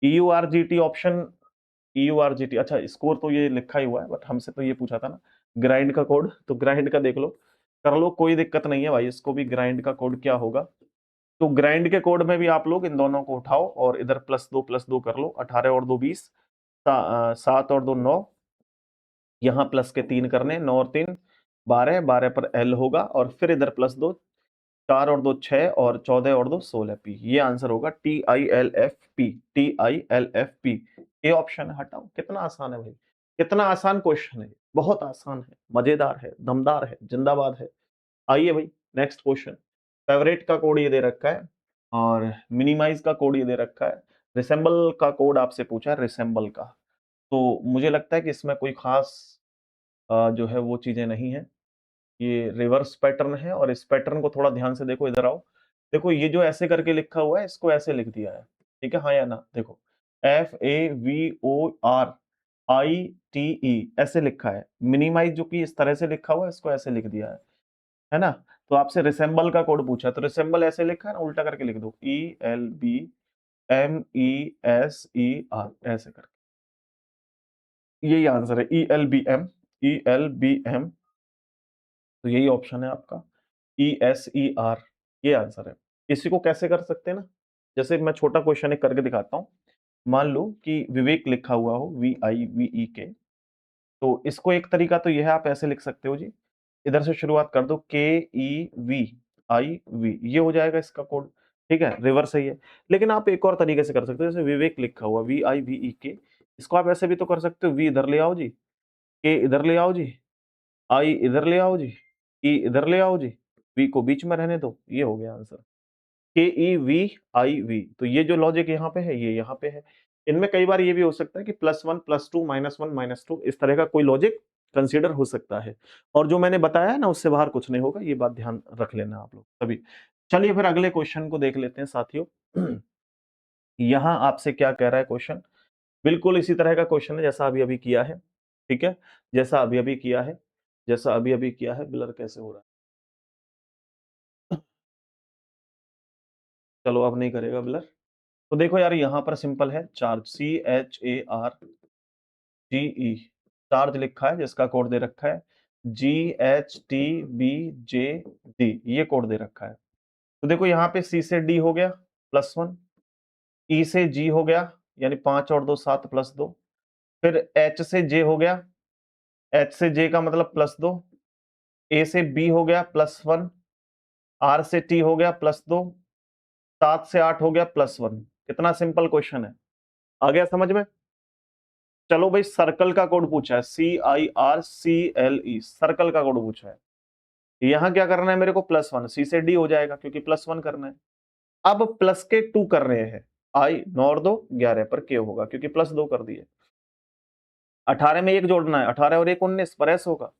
EURGT option, EURGT। अच्छा, स्कोर तो ये लिखा ही हुआ है, बट हमसे तो ये पूछा था ना ग्राइंड का कोड, तो ग्राइंड का देख लो, कर लो, कोई दिक्कत नहीं है भाई, इसको भी ग्राइंड का कोड क्या होगा। तो ग्राइंड के कोड में भी आप लोग इन दोनों को उठाओ और इधर प्लस दो कर लो, 18 और 2 20, 7 और 2 9, यहाँ प्लस के 3 करने, 9 और 3 12, 12 पर एल होगा, और फिर इधर प्लस 2, 4 और 2 6, और 14 और 2 16 पी। ये आंसर होगा TILFP, TILFP। ये ऑप्शन हटाओ। कितना आसान है भाई, कितना आसान क्वेश्चन है, बहुत आसान है, मजेदार है, दमदार है, जिंदाबाद है। आइए भाई नेक्स्ट क्वेश्चन। फेवरेट का कोड ये दे रखा है, और मिनिमाइज का कोड ये दे रखा है, रिसेंबल का कोड आपसे पूछा है, रिसेंबल का। तो मुझे लगता है कि इसमें कोई खास जो है वो चीजें नहीं है, ये रिवर्स पैटर्न है, और इस पैटर्न को थोड़ा ध्यान से देखो, इधर आओ। देखो ये जो ऐसे करके लिखा हुआ है, इसको ऐसे लिख दिया है, ठीक है, हाँ या ना। देखो FAVORITE ऐसे लिखा है, मिनिमाइज जो कि इस तरह से लिखा हुआ है, इसको ऐसे लिख दिया है ना। तो आपसे रिसेंबल का कोड पूछा, तो रिसेंबल ऐसे लिखा है ना, उल्टा करके लिख दो, ELBMESER ऐसे करके, यही आंसर है, ELBM। तो यही ऑप्शन है आपका, ESER, ये आंसर है। इसी को कैसे कर सकते हैं ना, जैसे मैं छोटा क्वेश्चन एक करके दिखाता हूँ। मान लो कि विवेक लिखा हुआ हो, VIVEK, तो इसको एक तरीका तो यह है, आप ऐसे लिख सकते हो जी, इधर से शुरुआत कर दो, KEVIV, ये हो जाएगा इसका कोड, ठीक है, रिवर्स है ये। लेकिन आप एक और तरीके से कर सकते हो, जैसे विवेक लिखा हुआ, VIVEK, इसको आप ऐसे भी तो कर सकते हो, V इधर ले आओ जी, K इधर ले आओ जी, I इधर ले आओ जी, E इधर ले आओ जी, V को बीच में रहने दो, ये हो गया आंसर, KEVIV। तो ये जो लॉजिक यहाँ पे है, ये यहाँ पे है। इनमें कई बार ये भी हो सकता है कि +1 +2 -1 -2, इस तरह का कोई लॉजिक कंसीडर हो सकता है। और जो मैंने बताया है ना, उससे बाहर कुछ नहीं होगा, ये बात ध्यान रख लेना आप लोग सभी। चलिए फिर अगले क्वेश्चन को देख लेते हैं साथियों। यहाँ आपसे क्या कह रहा है क्वेश्चन, बिल्कुल इसी तरह का क्वेश्चन है जैसा अभी अभी किया है, ठीक है, जैसा अभी अभी किया है, जैसा अभी अभी किया है। ब्लर कैसे हो रहा है, चलो अब नहीं करेगा ब्लर। तो देखो यार, यहाँ पर सिंपल है, चार्ज, CHARGE, चार्ज लिखा है, जिसका कोड दे रखा है GHTBJD, ये कोड दे रखा है। तो देखो यहाँ पे C से D हो गया +1, E से G हो गया, यानी 5 और 2 7 +2, फिर H से J हो गया, H से J का मतलब +2, A से B हो गया +1, R से T हो गया +2, 7 से 8 हो गया +1। कितना सिंपल क्वेश्चन है, आ गया समझ में। चलो भाई, सर्कल का कोड पूछा है, CIRCLE, सर्कल का कोड पूछा है। यहां क्या करना है मेरे को, +1, C से D हो जाएगा क्योंकि +1 करना है। अब प्लस के 2 कर रहे हैं, I 9 और 2 11 पर K होगा, क्योंकि +2 कर दिए। 18 में 1 जोड़ना है, 18 और 1 19 पर S होगा।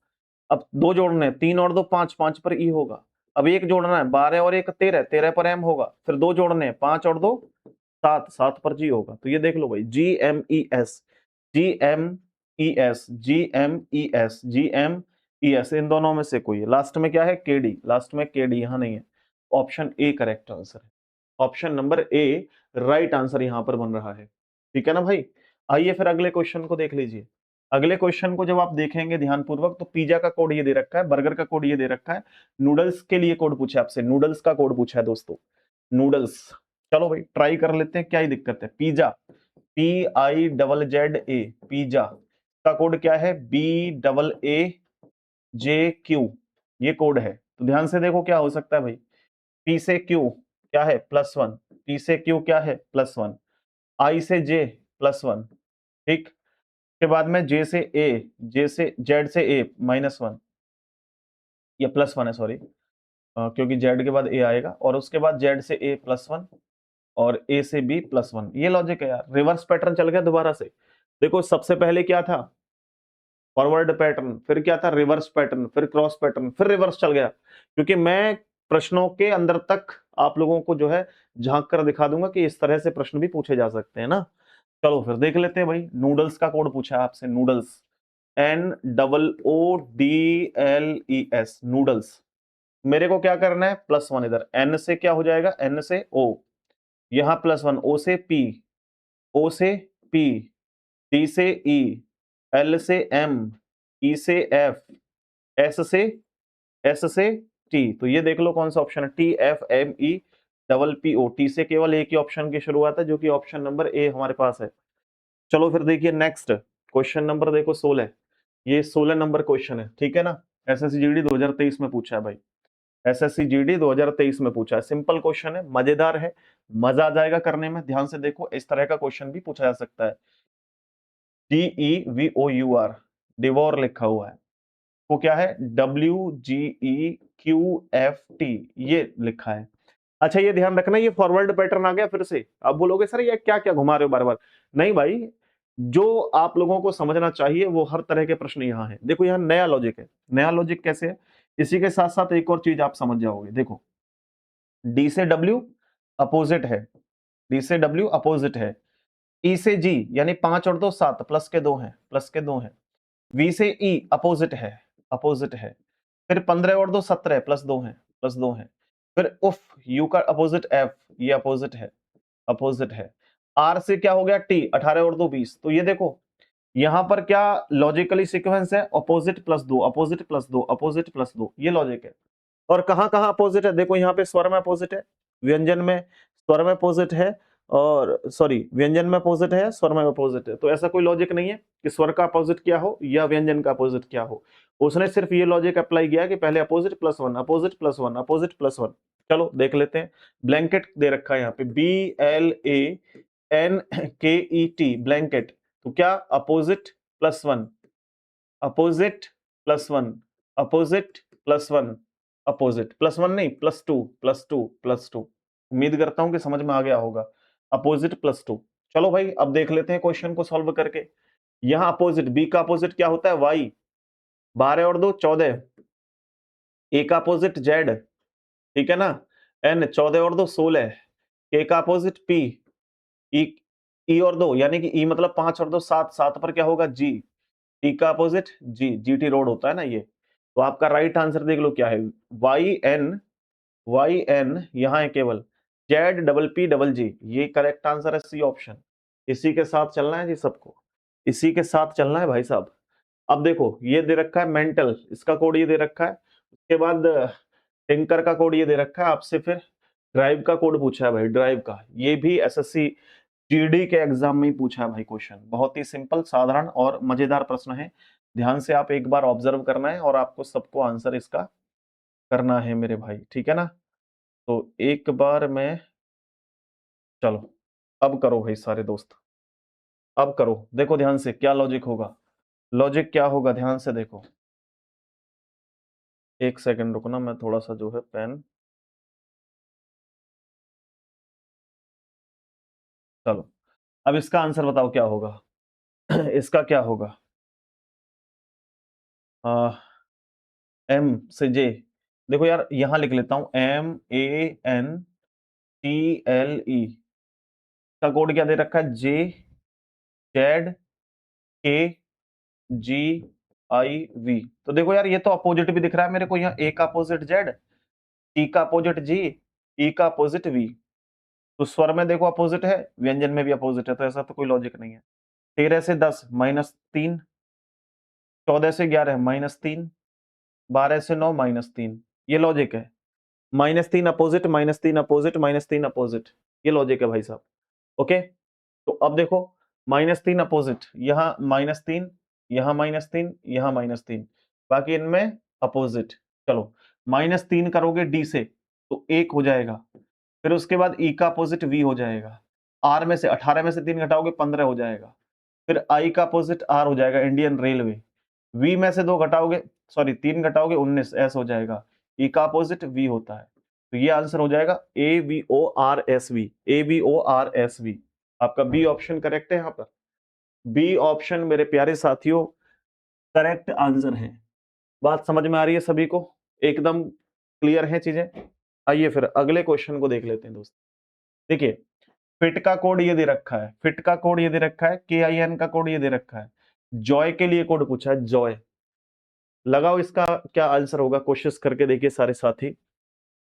अब 2 जोड़ने हैं, 3 और 2 5, 5 पर E होगा। अब 1 जोड़ना है, 12 और 1 13, 13 पर M होगा। फिर 2 जोड़ने हैं, 5 और 2 7, 7 पर G होगा। तो ये देख लो भाई, GMES, GMES, GMES, GMES, इन दोनों में से कोई है। लास्ट में क्या है, KD, लास्ट में KD यहाँ नहीं है। ऑप्शन ए करेक्ट आंसर है, option number A right answer यहाँ पर बन रहा है, ठीक है ना भाई। आइए फिर अगले क्वेश्चन को देख लीजिए। अगले क्वेश्चन को जब आप देखेंगे ध्यानपूर्वक, तो पिज्जा का कोड ये दे रखा है, बर्गर का कोड ये दे रखा है, नूडल्स के लिए कोड पूछा है आपसे, नूडल्स का कोड पूछा है दोस्तों, नूडल्स। चलो भाई ट्राई कर लेते हैं, क्या ही दिक्कत है। पिज्जा, PIZZA, पिज्जा का कोड क्या है, BAAJQ, ये कोड है। तो ध्यान से देखो क्या हो सकता है भाई, P से Q क्या है +1, P से Q क्या है +1, I से J +1, ठीक, के बाद में J से A, J से Z से A -1, ये +1 है सॉरी, क्योंकि Z के बाद A आएगा, और उसके बाद Z से A +1, और A से B +1। ये लॉजिक है यार, रिवर्स पैटर्न चल गया दोबारा से। देखो सबसे पहले क्या था, फॉरवर्ड पैटर्न, फिर क्या था रिवर्स पैटर्न, फिर क्रॉस पैटर्न, फिर रिवर्स चल गया, क्योंकि मैं प्रश्नों के अंदर तक आप लोगों को जो है झांक कर दिखा दूंगा कि इस तरह से प्रश्न भी पूछे जा सकते हैं ना। चलो फिर देख लेते हैं भाई, नूडल्स का कोड पूछा है आपसे, नूडल्स, NOODLES, नूडल्स। मेरे को क्या करना है, +1 इधर, N से क्या हो जाएगा, N से O, यहां +1, O से P, O से P, D से E, L से M, E से F, S से T। तो ये देख लो कौन सा ऑप्शन है, TFMEPPO। टी से केवल एक ही ऑप्शन की शुरुआत है, जो कि ऑप्शन नंबर ए हमारे पास है। चलो फिर देखिए नेक्स्ट क्वेश्चन नंबर देखो 16, ये 16 नंबर क्वेश्चन है, ठीक है ना। एसएससी जीडी 2023 में पूछा है भाई, एसएससी जीडी 2023 में पूछा है, सिंपल क्वेश्चन है, मजेदार है, मजा आ जाएगा करने में। ध्यान से देखो, इस तरह का क्वेश्चन भी पूछा जा सकता है। DEVOUR, डिवोर लिखा हुआ है, वो क्या है, WGEQFT, ये लिखा है। अच्छा ये ध्यान रखना, ये फॉरवर्ड पैटर्न आ गया फिर से। आप बोलोगे सर ये क्या क्या घुमा रहे हो बार बार, नहीं भाई, जो आप लोगों को समझना चाहिए वो हर तरह के प्रश्न यहाँ है। देखो यहाँ नया लॉजिक है, नया लॉजिक कैसे है, इसी के साथ साथ एक और चीज आप समझ जाओगे। देखो डी से डब्ल्यू अपोजिट है, डी से डब्ल्यू अपोजिट है, ई से जी यानी 5 और 2 7, प्लस के 2 हैं, प्लस के 2 हैं, वी से ई अपोजिट है, अपोजिट है, फिर 15 और 2 17, प्लस 2 हैं, प्लस 2 हैं, फिर उफ, यू का अपोजिट एफ, ये अपोजिट है, अपोजिट है। आर से क्या हो गया टी, 18 और 2 20। तो ये देखो यहां पर क्या लॉजिकली सीक्वेंस है, opposite plus 2, opposite plus 2, opposite plus 2, ये लॉजिक है। और कहां कहां अपोजिट है, देखो यहाँ पे स्वर में अपोजिट है, व्यंजन में स्वर में अपोजिट है, और सॉरी व्यंजन में अपोजिट है, स्वर में अपोजिट है। तो ऐसा कोई लॉजिक नहीं है कि स्वर का अपोजिट क्या हो या व्यंजन का अपोजिट क्या हो, उसने सिर्फ ये लॉजिक अप्लाई किया कि पहले अपोजिट +1, अपोजिट +1, अपोजिट +1। चलो देख लेते हैं, ब्लैंकेट दे रखा है यहाँ पे, BLANKET, ब्लैंकेट। तो क्या अपोजिट +1, अपोजिट +1, अपोजिट +1, अपोजिट +1 नहीं +2, +2, +2। उम्मीद करता हूं कि समझ में आ गया होगा, अपोजिट +2। चलो भाई अब देख लेते हैं क्वेश्चन को सॉल्व करके। यहां अपोजिट, बी का अपोजिट क्या होता है, वाई, 12 और 2 14, ए का अपोजिट जेड, ठीक है ना, एन 14 और 2 16, के का अपोजिट पी, ई, ई और 2 यानी कि ई मतलब 5 और 2 7, 7 पर क्या होगा जी, टी का अपोजिट जी, जीटी रोड होता है ना ये। तो आपका राइट आंसर देख लो क्या है, वाई एन यहाँ है केवल, जेड डबल पी डबल जी, ये करेक्ट आंसर है, सी ऑप्शन। इसी के साथ चलना है जी सबको, इसी के साथ चलना है भाई साहब। अब देखो ये दे रखा है मेंटल, इसका कोड ये दे रखा है, उसके बाद टिंकर का कोड ये दे रखा है आपसे, फिर ड्राइव का कोड पूछा है भाई, ड्राइव का, ये भी एसएससी जीडी के एग्जाम में ही पूछा है भाई क्वेश्चन। बहुत ही सिंपल, साधारण और मजेदार प्रश्न है, ध्यान से आप एक बार ऑब्जर्व करना है और आपको सबको आंसर इसका करना है मेरे भाई, ठीक है ना। तो एक बार मैं, चलो अब करो भाई सारे दोस्त, अब करो, देखो ध्यान से क्या लॉजिक होगा, लॉजिक क्या होगा, ध्यान से देखो। एक सेकंड रुकना, मैं थोड़ा सा जो है पेन, चलो अब इसका आंसर बताओ क्या होगा। इसका क्या होगा, एम से जे, देखो यार यहां लिख लेता हूं, MANTLE का कोड क्या दे रखा है, JKGIV। तो देखो यार ये तो अपोजिट भी दिख रहा है मेरे को, यहाँ ए का अपोजिट जेड, टी का अपोजिट जी, ई का अपोजिट वी। तो स्वर में देखो अपोजिट है, व्यंजन में भी अपोजिट है, तो ऐसा तो कोई लॉजिक नहीं है। 13 से 10 -3, 14 से 11 -3, 12 से 9 -3, ये लॉजिक है। -3 अपोजिट, -3 अपोजिट, -3 अपोजिट, ये लॉजिक है भाई साहब। ओके, तो अब देखो -3 अपोजिट, यहाँ -3, यहाँ -3, यहाँ -3, बाकी इनमें अपोजिट। चलो -3 करोगे डी से तो 1 हो जाएगा, फिर उसके बाद ई का अपोजिट वी हो जाएगा, आर में से 18 में से 3 घटाओगे 15 हो जाएगा, फिर आई का अपोजिट आर हो जाएगा, इंडियन रेलवे, वी में से 2 घटाओगे, सॉरी 3 घटाओगे 19, एस हो जाएगा, ई का अपोजिट वी होता है। तो ये आंसर हो जाएगा AVORSV, AVORSV। आपका बी ऑप्शन करेक्ट है यहाँ पर, बी ऑप्शन मेरे प्यारे साथियों, करेक्ट आंसर है। बात समझ में आ रही है सभी को? एकदम क्लियर है चीजें? आइए फिर अगले क्वेश्चन को देख लेते हैं दोस्त। देखिए, फिट का कोड ये दे रखा है, फिट का कोड ये दे रखा है, KIN का कोड ये दे रखा है, जॉय के लिए कोड पूछा है, जॉय। लगाओ इसका क्या आंसर होगा, कोशिश करके देखिए सारे साथी।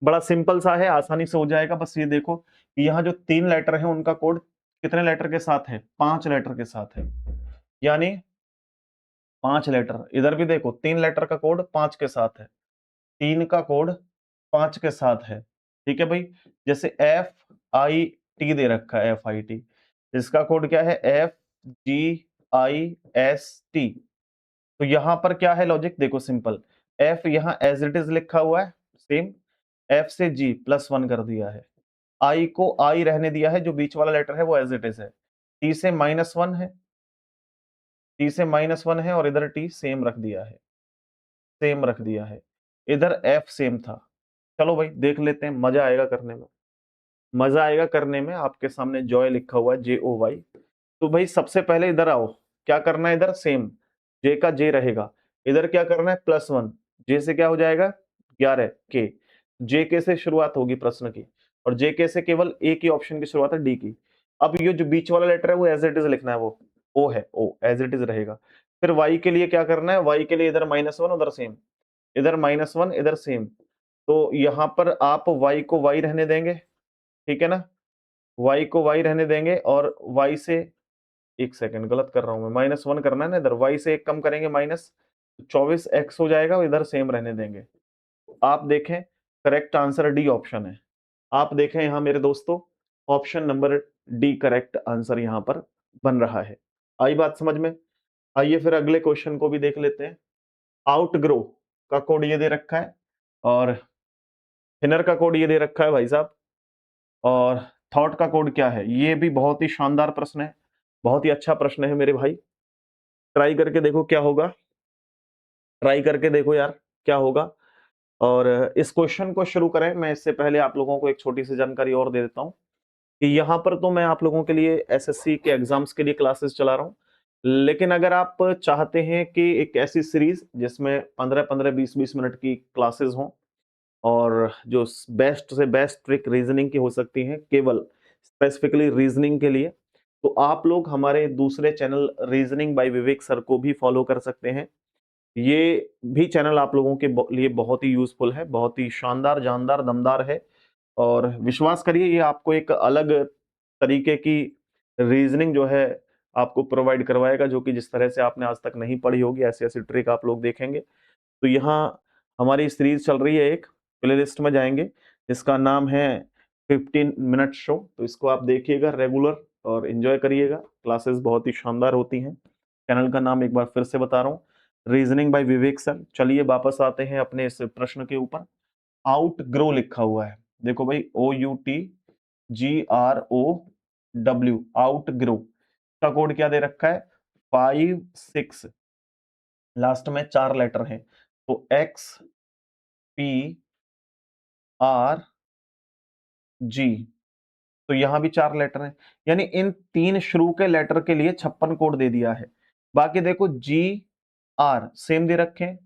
बड़ा सिंपल सा है, आसानी से हो जाएगा। बस ये देखो कि यहाँ जो 3 लेटर है उनका कोड कितने लेटर के साथ है? 5 लेटर के साथ है। यानी 5 लेटर। इधर भी देखो 3 लेटर का कोड 5 के साथ है, 3 का कोड 5 के साथ है। ठीक है भाई। जैसे FIT दे रखा है, FIT, इसका कोड क्या है? FGIST। तो यहां पर क्या है लॉजिक? देखो सिंपल, F यहां एज इट इज लिखा हुआ है सेम, F से G +1 कर दिया है, I को I रहने दिया है, जो बीच वाला लेटर है वो एज इट इज है, T से -1 है, T से -1 है, और इधर T सेम रख दिया है, सेम रख दिया है। इधर F सेम था। चलो भाई देख लेते हैं, मजा आएगा करने में, मजा आएगा करने में। आपके सामने जॉय लिखा हुआ है, JOY। तो भाई सबसे पहले इधर आओ, क्या करना है? इधर सेम, J का J रहेगा, इधर क्या करना है? +1। J से क्या हो जाएगा? 11 K। JK से शुरुआत होगी प्रश्न की, और JK से केवल एक ही ऑप्शन की शुरुआत है, D की। अब ये जो बीच वाला लेटर है वो एज इट इज लिखना है, वो O है, O एज इट इज रहेगा। फिर Y के लिए क्या करना है? Y के लिए इधर -1, उधर सेम, इधर -1, इधर सेम। तो यहां पर आप Y को Y रहने देंगे, ठीक है ना? Y को Y रहने देंगे, और Y से, एक सेकंड गलत कर रहा हूं मैं, -1 करना है ना इधर, Y से एक कम करेंगे माइनस, 24x हो जाएगा, इधर सेम रहने देंगे। आप देखें, करेक्ट आंसर डी ऑप्शन है। आप देखें यहां मेरे दोस्तों, option number D correct answer यहां पर बन रहा है। आई बात समझ में? आइए फिर अगले क्वेश्चन को भी देख लेते हैं। आउटग्रो का कोड ये दे रखा है, और थिनर का कोड ये दे रखा है भाई साहब, और थॉट का कोड क्या है? ये भी बहुत ही शानदार प्रश्न है, बहुत ही अच्छा प्रश्न है मेरे भाई। ट्राई करके देखो क्या होगा, ट्राई करके देखो यार क्या होगा। और इस क्वेश्चन को शुरू करें, मैं इससे पहले आप लोगों को एक छोटी सी जानकारी और दे देता हूं कि यहाँ पर तो मैं आप लोगों के लिए SSC के एग्जाम्स के लिए क्लासेस चला रहा हूँ, लेकिन अगर आप चाहते हैं कि एक ऐसी सीरीज जिसमें 15-15, 20-20 मिनट की क्लासेस हों, और जो बेस्ट से बेस्ट ट्रिक रीजनिंग की हो सकती हैं, केवल स्पेसिफिकली रीजनिंग के लिए, तो आप लोग हमारे दूसरे चैनल रीजनिंग बाय विवेक सर को भी फॉलो कर सकते हैं। ये भी चैनल आप लोगों के लिए बहुत ही यूजफुल है, बहुत ही शानदार, जानदार, दमदार है। और विश्वास करिए ये आपको एक अलग तरीके की रीजनिंग जो है आपको प्रोवाइड करवाएगा, जो कि जिस तरह से आपने आज तक नहीं पढ़ी होगी, ऐसी ऐसी ट्रिक आप लोग देखेंगे। तो यहाँ हमारी सीरीज चल रही है, एक प्लेलिस्ट में जाएंगे, इसका नाम है 15 मिनट शो। तो इसको आप देखिएगा रेगुलर और एंजॉय करिएगा, क्लासेस बहुत ही शानदार होती हैं। चैनल का नाम एक बार फिर से बता रहा हूँ, रीजनिंग बाय विवेक सर। चलिए वापस आते हैं अपने इस प्रश्न के ऊपर। आउट ग्रो लिखा हुआ है, देखो भाई, OUTGROW, आउट ग्रो का कोड क्या दे रखा है? 5 6, लास्ट में 4 लेटर हैं, तो XPRG। तो यहां भी 4 लेटर हैं, यानी इन 3 शुरू के लेटर के लिए 56 कोड दे दिया है। बाकी देखो GR सेम दे रखे हैं,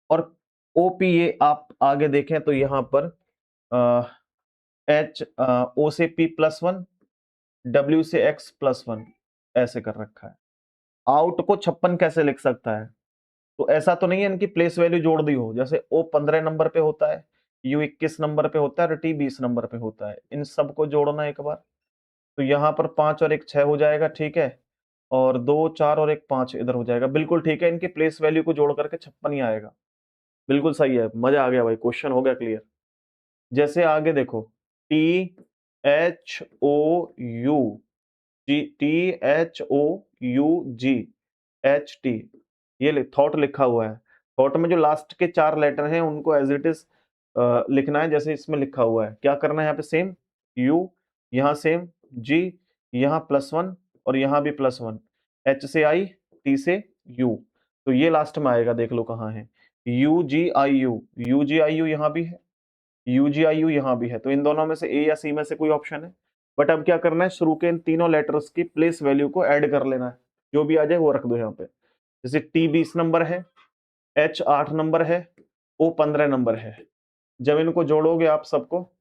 और OPA आप आगे देखें तो यहां पर O से P +1, W से X +1, ऐसे कर रखा है। आउट को 56 कैसे लिख सकता है? तो ऐसा तो नहीं है इनकी प्लेस वैल्यू जोड़ दी हो, जैसे O 15 नंबर पे होता है, U 21 नंबर पे होता है, और T 20 नंबर पे होता है, इन सबको जोड़ना एक बार। तो यहाँ पर 5 और 1 6 हो जाएगा, ठीक है, और 2 4 और 1 5 इधर हो जाएगा, बिल्कुल ठीक है। इनकी प्लेस वैल्यू को जोड़ करके 56 ही आएगा, बिल्कुल सही है। मजा आ गया भाई, क्वेश्चन हो गया क्लियर। जैसे आगे देखो, THOUG, ये थॉट लिखा हुआ है। थॉट में जो लास्ट के 4 लेटर हैं उनको एज इट इज लिखना है, जैसे इसमें लिखा हुआ है। क्या करना है? यहाँ पे सेम U, यहाँ सेम G, यहाँ +1, और यहाँ भी +1, H से I, T से U। तो ये लास्ट में आएगा, देख लो कहाँ है, UGIU यहाँ भी है, UGIU यहाँ भी है। तो इन दोनों में से A या C में से कोई ऑप्शन है। बट अब क्या करना है? शुरू के इन तीनों लेटर्स की प्लेस वैल्यू को ऐड कर लेना है, जो भी आ जाए वो रख दो यहाँ पे। जैसे टी 20 नंबर है, एच 8 नंबर है, ओ 15 नंबर है। जब इनको जोड़ोगे आप सबको,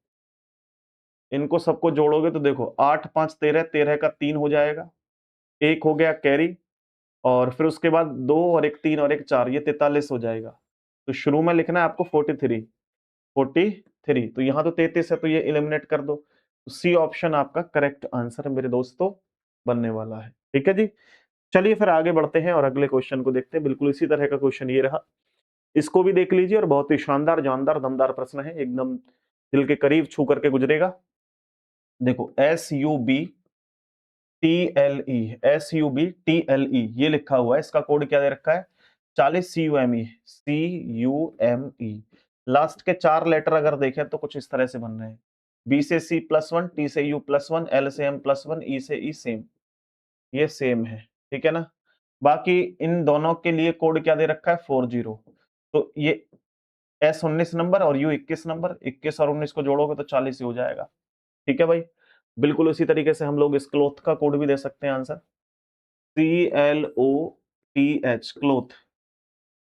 इनको सबको जोड़ोगे तो देखो 8 5 13, 13 का 3 हो जाएगा, एक हो गया कैरी, और फिर उसके बाद 2 और एक 3 और एक 4, ये 43 हो जाएगा। तो शुरू में लिखना है आपको 43, 43, तो यहाँ तो 33 है, तो ये एलिमिनेट कर दो। तो सी ऑप्शन आपका करेक्ट आंसर मेरे दोस्तों बनने वाला है। ठीक है जी, चलिए फिर आगे बढ़ते हैं और अगले क्वेश्चन को देखते हैं। बिल्कुल इसी तरह का क्वेश्चन ये रहा, इसको भी देख लीजिए, और बहुत ही शानदार, जानदार, दमदार प्रश्न है, एकदम दिल के करीब छू करके गुजरेगा। देखो SUBTLE ये लिखा हुआ है, इसका कोड क्या दे रखा है? 40 CUME। लास्ट के 4 लेटर अगर देखें तो कुछ इस तरह से बन रहे हैं, B से C+1, T से U+1, L से M+1, E से E सेम, ये सेम है, ठीक है ना। बाकी इन दोनों के लिए कोड क्या दे रखा है? 40। तो ये S19 नंबर और U21 नंबर, 21 और 19 को जोड़ोगे तो 40 ही हो जाएगा। ठीक है भाई, बिल्कुल उसी तरीके से हम लोग इस क्लोथ का कोड भी दे सकते हैं आंसर, CLOTH, क्लोथ।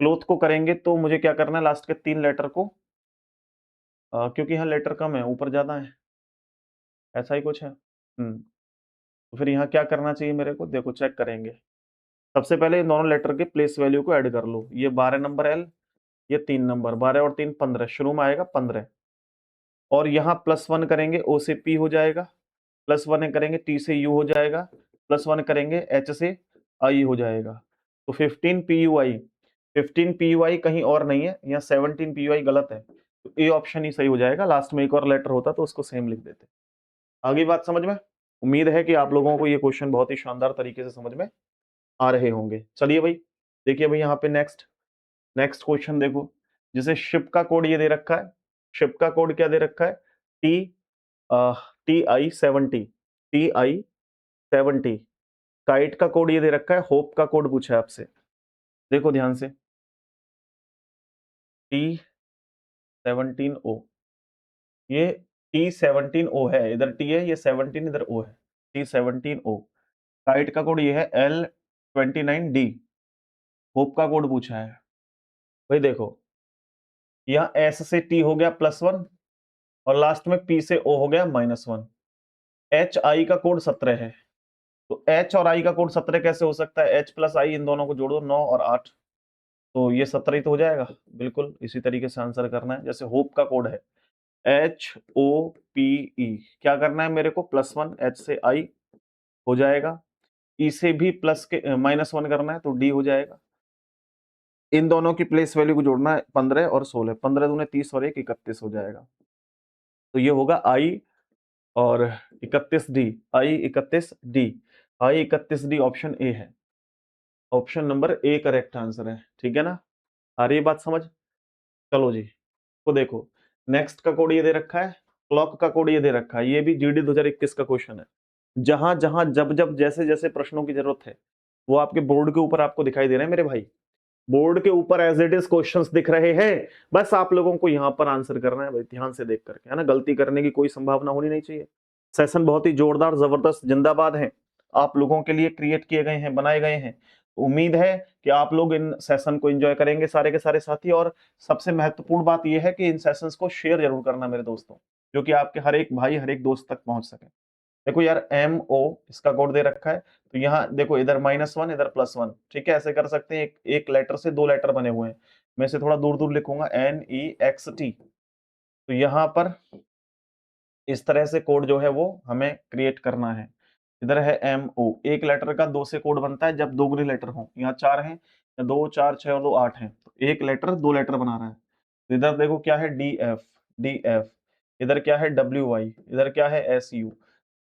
क्लोथ को करेंगे तो मुझे क्या करना है? लास्ट के 3 लेटर को, क्योंकि यहाँ लेटर कम है, ऊपर ज्यादा है, ऐसा ही कुछ है। तो फिर यहाँ क्या करना चाहिए मेरे को? देखो चेक करेंगे, सबसे पहले इन दोनों लेटर के प्लेस वैल्यू को ऐड कर लो। ये 12 नंबर L, ये 3 नंबर, 12 और 3 15, शुरू में आएगा 15, और यहाँ +1 करेंगे O से P हो जाएगा, +1 करेंगे T से U हो जाएगा, +1 करेंगे H से I हो जाएगा। तो 15 PUI, 15 PUI कहीं और नहीं है, यहाँ 17 PUI गलत है, तो ए ऑप्शन ही सही हो जाएगा। लास्ट में एक और लेटर होता तो उसको सेम लिख देते। आगे बात समझ में? उम्मीद है कि आप लोगों को ये क्वेश्चन बहुत ही शानदार तरीके से समझ में आ रहे होंगे। चलिए भाई, देखिए भाई यहाँ पे नेक्स्ट नेक्स्ट क्वेश्चन देखो, जैसे शिप का कोड ये दे रखा है, शिप का कोड क्या दे रखा है? T TI 70, TI 70। काइट का कोड ये दे रखा है, होप का कोड पूछा है आपसे, देखो ध्यान से, T17O, ये T17O है, इधर T है, ये 17 इधर O है, T17O। काइट का कोड ये है L29D। होप का कोड पूछा है भाई, देखो यहाँ S से T हो गया +1, और लास्ट में P से O हो गया -1। HI का कोड 17 है, तो H और I का कोड 17 कैसे हो सकता है? H + I, इन दोनों को जोड़ दो, 9 और 8, तो ये 17 ही तो हो जाएगा। बिल्कुल इसी तरीके से आंसर करना है। जैसे होप का कोड है HOPE, क्या करना है मेरे को? +1, H से I हो जाएगा, E से भी प्लस के -1 करना है, तो D हो जाएगा। इन दोनों की प्लेस वैल्यू को जोड़ना है, 15 और 16, 15 दूने 30 और 1 31 हो जाएगा। तो ये होगा I और 31D, I 31D option A है, option number A correct answer है। ठीक है ना, आ रही है बात समझ? चलो जी, तो देखो नेक्स्ट का कोड ये दे रखा है, क्लॉक का कोड ये दे रखा है, ये भी GD 2021 का क्वेश्चन है। जहां जहां जब जब जैसे जैसे प्रश्नों की जरूरत है, वो आपके बोर्ड के ऊपर आपको दिखाई दे रहे हैं मेरे भाई, बोर्ड के ऊपर एज इट इज क्वेश्चंस दिख रहे हैं, बस आप लोगों को यहाँ पर आंसर करना है भाई, ध्यान से देख करके, है ना, गलती करने की कोई संभावना होनी नहीं चाहिए। सेशन बहुत ही जोरदार, जबरदस्त, जिंदाबाद है, आप लोगों के लिए क्रिएट किए गए हैं, बनाए गए हैं। उम्मीद है कि आप लोग इन सेशन को एंजॉय करेंगे सारे के सारे साथी, और सबसे महत्वपूर्ण बात यह है कि इन सेशंस को शेयर जरूर करना मेरे दोस्तों, जो कि आपके हर एक भाई, हर एक दोस्त तक पहुंच सके। देखो यार, MO इसका कोड दे रखा है, तो यहाँ देखो, इधर -1 इधर +1, ठीक है, ऐसे कर सकते हैं, एक लेटर से 2 लेटर बने हुए हैं, मैं इसे थोड़ा दूर दूर लिखूंगा, NEXT। तो यहाँ पर इस तरह से कोड जो है वो हमें क्रिएट करना है। इधर है MO, एक लेटर का 2 से कोड बनता है जब दोगुने लेटर हो, यहाँ 4 हैं, 2 4 6 और 2 8 हैं, तो एक लेटर 2 लेटर बना रहा है। तो इधर देखो क्या है, DF, इधर क्या है, WY, इधर क्या है, SU।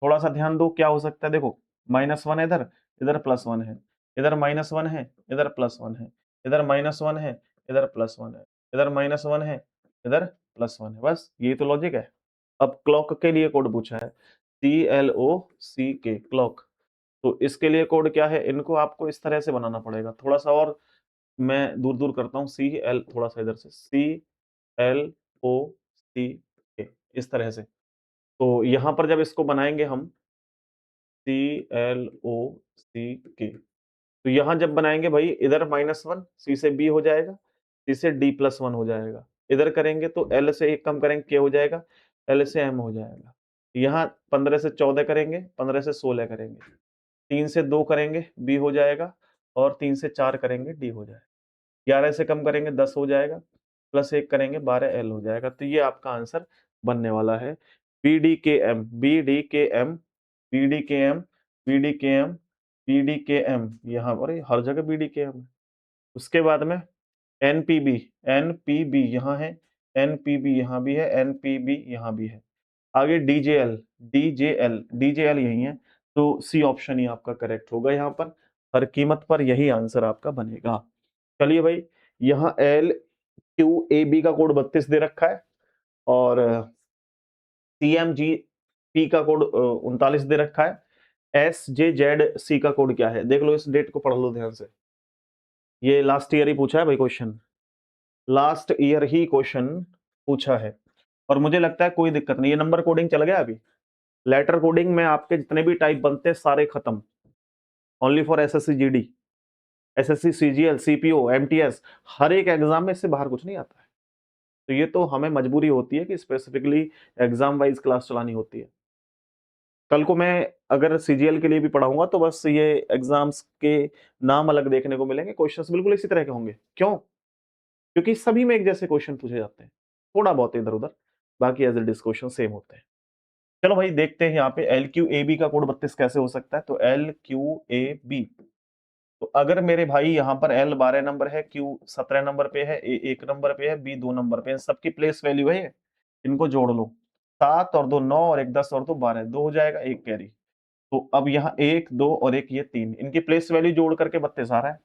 थोड़ा सा ध्यान दो, क्या हो सकता है, देखो -1 इधर, इधर +1 है, इधर -1 है, इधर +1 है, इधर -1 है, इधर +1 है, इधर -1 है, इधर +1 है, बस यही तो लॉजिक है। अब क्लॉक के लिए कोड पूछा है, CLOCK, क्लॉक। तो इसके लिए कोड क्या है? इनको आपको इस तरह से बनाना पड़ेगा, थोड़ा सा और मैं दूर दूर करता हूँ, CL, थोड़ा सा इधर से, CLOCK, इस तरह से। तो यहाँ पर जब इसको बनाएंगे हम, CLOCK, तो यहां जब बनाएंगे भाई, इधर -1, सी से बी हो जाएगा, सी से D+1 हो जाएगा। इधर करेंगे तो L से 1 कम करेंगे, K हो जाएगा, L से M हो जाएगा। यहाँ 15 से 14 करेंगे, 15 से 16 करेंगे, 3 से 2 करेंगे, B हो जाएगा, और 3 से 4 करेंगे, D हो जाएगा। 11 से कम करेंगे, 10 हो जाएगा, प्लस 1 करेंगे, 12 L हो जाएगा। तो ये आपका आंसर बनने वाला है BDKM, BDKM, BDKM, BDKM, BDKM। यहाँ पर हर जगह BDKM है। उसके बाद में NPB, NPB यहाँ है, NPB यहाँ भी है, NPB यहाँ भी है। आगे DJL, DJL, DJL यही है। तो सी ऑप्शन ही आपका करेक्ट होगा यहाँ पर। हर कीमत पर यही आंसर आपका बनेगा। चलिए भाई, यहाँ LQAB का कोड 32 दे रखा है, और CMGP का कोड 39 दे रखा है। SJZC का कोड क्या है देख लो, इस डेट को पढ़ लो ध्यान से। ये लास्ट ईयर ही पूछा है भाई क्वेश्चन, लास्ट ईयर ही क्वेश्चन पूछा है। और मुझे लगता है कोई दिक्कत नहीं, ये नंबर कोडिंग चल गया अभी। लेटर कोडिंग में आपके जितने भी टाइप बनते हैं सारे खत्म, only for SSC GD, SSC CGL, CPO, MTS, हर एक एग्जाम में इससे बाहर कुछ नहीं आता है। तो ये तो हमें मजबूरी होती है कि स्पेसिफिकली एग्जाम वाइज क्लास चलानी होती है। कल को मैं अगर CGL के लिए भी पढ़ाऊंगा तो बस ये एग्जाम्स के नाम अलग देखने को मिलेंगे, क्वेश्चंस बिल्कुल इसी तरह के होंगे। क्यों? क्योंकि सभी में एक जैसे क्वेश्चन पूछे जाते हैं, थोड़ा बहुत इधर उधर, बाकी as it is question same होते हैं। चलो भाई देखते हैं यहाँ पे LQAB का कोड 32 कैसे हो सकता है। तो LQAB, तो अगर मेरे भाई यहाँ पर L 12 नंबर है, Q 17 नंबर पे है, A 1 नंबर पे है, B 2 नंबर पे है, सबकी प्लेस वैल्यू है ये। इनको जोड़ लो, 7 और 2 9 और 1 10 और 2 12, 2 हो जाएगा, 1 कैरी। तो अब यहाँ 1 2 और 1 ये 3, इनकी प्लेस वैल्यू जोड़ करके 32 आ रहा है।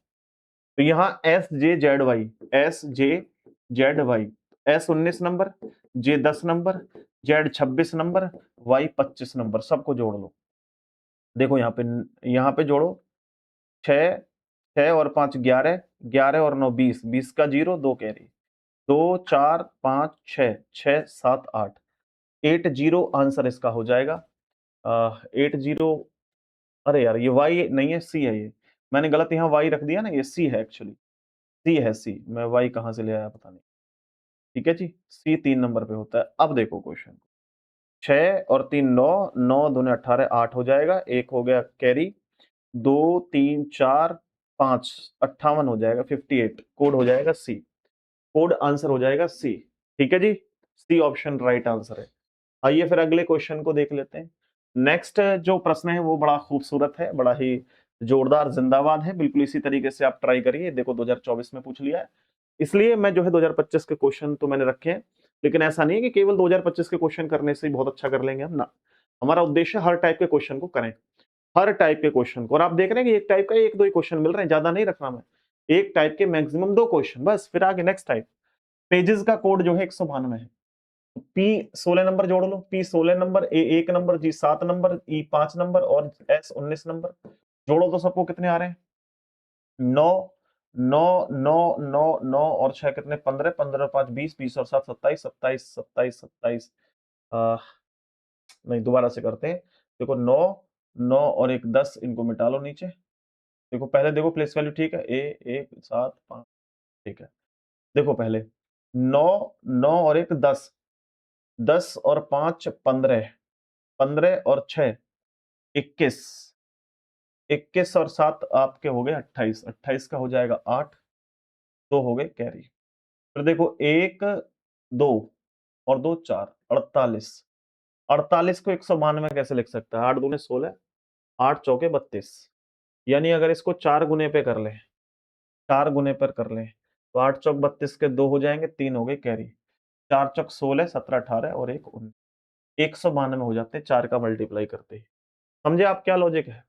तो यहाँ SJZY, SJZY, S 19 number, J 10 number, Z 26 number, Y 25 number, सबको जोड़ लो। देखो यहाँ पे जोड़ो, 6 6 और 5 11, 11 और 9 20, 20 का 0, 2 कैरी, 2 4 5 6, 6 7 8, 80 आंसर इसका हो जाएगा। 80, अरे यार ये Y नहीं है, C है ये, मैंने गलत यहाँ Y रख दिया ना, ये C है एक्चुअली, C है C, मैं Y कहाँ से ले आया पता नहीं। ठीक है जी, C 3 नंबर पे होता है। अब देखो क्वेश्चन, 6 और 3 9, 9 दूने 18, 8 हो जाएगा, 1 हो गया कैरी, 2 3 4 5, 58 हो जाएगा, 58, कोड हो जाएगा C, कोड आंसर हो जाएगा C। ठीक है जी, C ऑप्शन राइट आंसर है। आइए फिर अगले क्वेश्चन को देख लेते हैं। नेक्स्ट जो प्रश्न है वो बड़ा खूबसूरत है, बड़ा ही जोरदार, जिंदाबाद है, बिल्कुल इसी तरीके से आप ट्राई करिए। देखो 2024 में पूछ लिया है, इसलिए मैं जो है 2025 के क्वेश्चन तो मैंने रखे हैं, लेकिन ऐसा नहीं है कि केवल 2025 के क्वेश्चन करने से ही बहुत अच्छा कर लेंगे हम ना। हमारा उद्देश्य हर टाइप के क्वेश्चन को करें, हर टाइप के क्वेश्चन को। और आप देख रहे हैं कि एक टाइप का एक दो ही क्वेश्चन मिल रहे हैं, ज्यादा नहीं रखना मैं, एक टाइप के मैक्सिमम 2 क्वेश्चन बस, फिर आगे नेक्स्ट टाइप। पेजेस का कोड जो है 192 है। P 16 नंबर जोड़ लो, P 16 number, A 1 number, G 7 number, E 5 number और S 19 नंबर, जोड़ो तो सबको कितने आ रहे हैं? 9 9 9 9 9 और 6 कितने? 15, 15 5 20, 20 और 7 27, 27 27 27, नहीं दोबारा से करते हैं। देखो 9 9 और 1 10, इनको मिटा लो नीचे। देखो पहले देखो प्लेस वैल्यू ठीक है, A 1 7 5, ठीक है। देखो पहले 9 9 और 1 10, 10 और 5 15, 15 और 6 21, 21 और 7 आपके हो गए 28, 28 का हो जाएगा 8, 2 हो गए कैरी। फिर देखो 1 2 और 2 4, 48, 48 को 192 कैसे लिख सकता है? 8 दूने 16, 8 चौके 32, यानी अगर इसको 4 गुने पे कर लें, 4 गुने पर कर लें, तो 8 चौक 32 के 2 हो जाएंगे, 3 हो गए कैरी, 4 चौक 16, 17 18 और 1 19, 192 हो जाते हैं 4 का मल्टीप्लाई करते ही। समझे आप क्या लॉजिक है?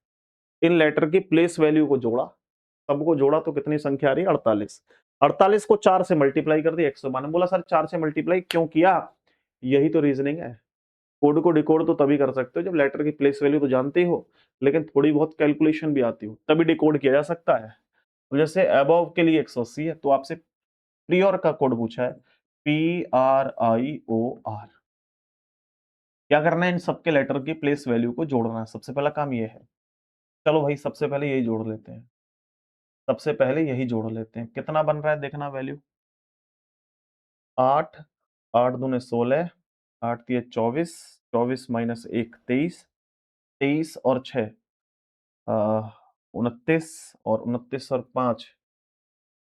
इन लेटर की प्लेस वैल्यू को जोड़ा, सबको जोड़ा तो कितनी संख्या आ रही है? 48, 48 को 4 से मल्टीप्लाई कर दिया, 192। बोला सर 4 से मल्टीप्लाई क्यों किया? यही तो रीजनिंग है। कोड को डिकोड तो तभी कर सकते हो जब लेटर की प्लेस वैल्यू तो जानते ही हो, लेकिन थोड़ी बहुत कैलकुलेशन भी आती हो, तभी डिकोड किया जा सकता है। तो जैसे अबव के लिए 180 है, तो आपसे प्रियोर का कोड पूछा है, PRIOR। क्या करना है? इन सबके लेटर की प्लेस वैल्यू को जोड़ना है, सबसे पहला काम ये है। चलो भाई सबसे पहले यही जोड़ लेते हैं। सबसे पहले यही जोड़ लेते हैं। कितना बन रहा है देखना वैल्यू, 8, 8 दूने 16, 8 तिये 24, 24 माइनस 1 23, 23 और 6 29, और 29 और 5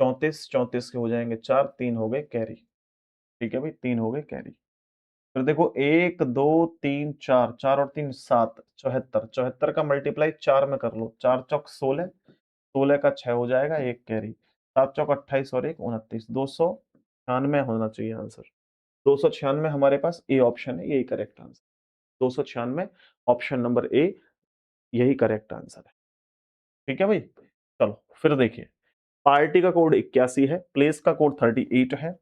34, 34 के हो जाएंगे 4, 3 हो गए कैरी। ठीक है भाई, 3 हो गए कैरी। फिर देखो 1 2 3 4, 4 और 3 7, 74, 74 का मल्टीप्लाई 4 में कर लो, 4 चौक 16, 16 का 6 हो जाएगा, एक कैरी, 7 चौक 28 और 1 29, 296 होना चाहिए आंसर। 296 हमारे पास ए ऑप्शन है, यही correct answer. 296 option number A यही करेक्ट आंसर है। ठीक है भाई, चलो फिर देखिए, पार्टी का कोड 81 है, प्लेस का कोड 38 है,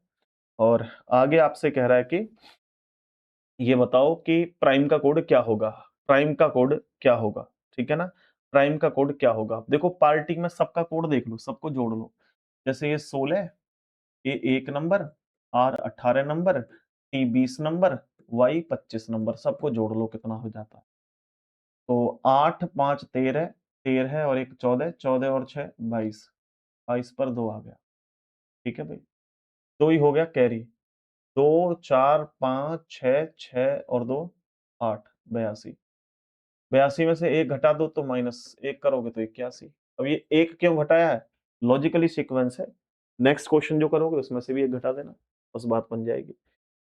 और आगे आपसे कह रहा है कि ये बताओ कि प्राइम का कोड क्या होगा, प्राइम का कोड क्या होगा। ठीक है ना, प्राइम का कोड क्या होगा। देखो पार्टी में सबका कोड देख लो, सबको जोड़ लो। जैसे ये 16, ये 1 number, R 18 number, T 20 number, Y 25 number, सबको जोड़ लो कितना हो जाता है। तो 8 5 13, 13 और 1 14, 14 और 6 22, 22 पर 2 आ गया। ठीक है भाई, 2 ही हो गया कैरी। 2 4 5 6, 6 और 2 8, 82। 82 में से 1 घटा दो तो -1 करोगे तो 81। अब ये 1 क्यों घटाया है, लॉजिकली सीक्वेंस है। नेक्स्ट क्वेश्चन जो करोगे उसमें से भी 1 घटा देना, बस बात बन जाएगी।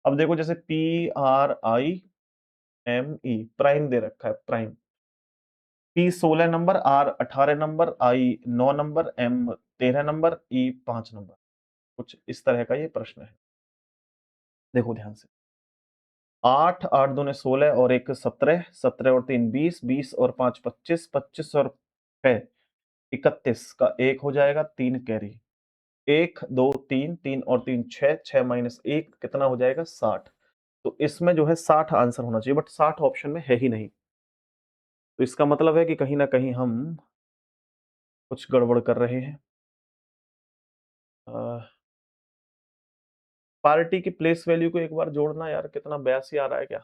अब देखो जैसे PRIME प्राइम दे रखा है, prime. P 16 number, R 18 number, I 9 number, M 13 number, E 5 number. कुछ इस तरह का ये प्रश्न है। देखो ध्यान से, 8 8 दूने 16 और 1 17, 17 और 3 20, 20 और 5 25, 25 और 6 31 का 1 हो जाएगा, 3 कैरी। 1 2 3, 3 और 3 6, 6 माइनस 1 कितना हो जाएगा, 60। तो इसमें जो है 60 आंसर होना चाहिए, बट 60 ऑप्शन में है ही नहीं। तो इसका मतलब है कि कहीं ना कहीं हम कुछ गड़बड़ कर रहे हैं। पार्टी की प्लेस वैल्यू को एक बार जोड़ना यार, कितना 82 आ रहा है क्या।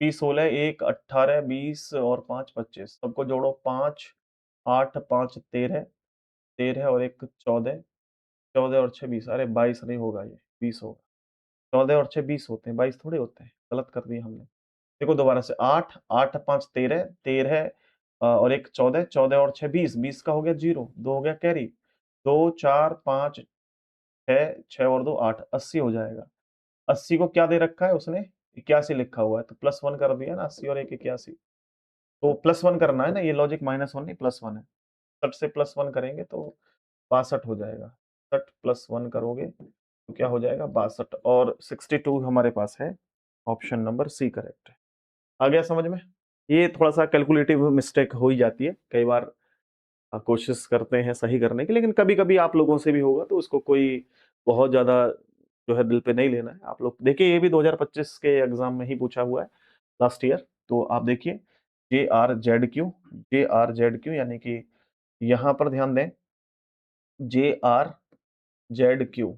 P 16, 1 18, 20 और 5 25, सबको जोड़ो। 5 8 5 13, 13 और 1 14, 14 और 6 20, अरे 22 नहीं होगा, ये 20 होगा। 14 और 6 20 होते हैं, 22 थोड़े होते हैं, गलत कर दिया हमने। देखो दोबारा से, 8 8 5 13, 13 और 1 14, 14 और 6 20, 20 का हो गया 0, 2 हो गया कैरी। 2 4 5 6, 6 और 2 8, 80 हो जाएगा। 80 को क्या दे रखा है उसने, 81 लिखा हुआ है, तो +1 कर दिया ना, 80 और 1 81। तो +1 करना है ना, ये लॉजिक -1 नहीं +1 है। 60 से +1 करेंगे तो 62 हो जाएगा। 60 +1 करोगे तो क्या हो जाएगा, 62, और 62 हमारे पास है। ऑप्शन नंबर सी करेक्ट है। आ गया समझ में। ये थोड़ा सा कैलकुलेटिव मिस्टेक हो ही जाती है कई बार। कोशिश करते हैं सही करने की, लेकिन कभी कभी आप लोगों से भी होगा, तो उसको कोई बहुत ज्यादा जो है दिल पे नहीं लेना है। आप लोग देखिए, ये भी 2025 के एग्जाम में ही पूछा हुआ है, लास्ट ईयर। तो आप देखिए, JRZQ यानी कि यहाँ पर ध्यान दें, JRZQ।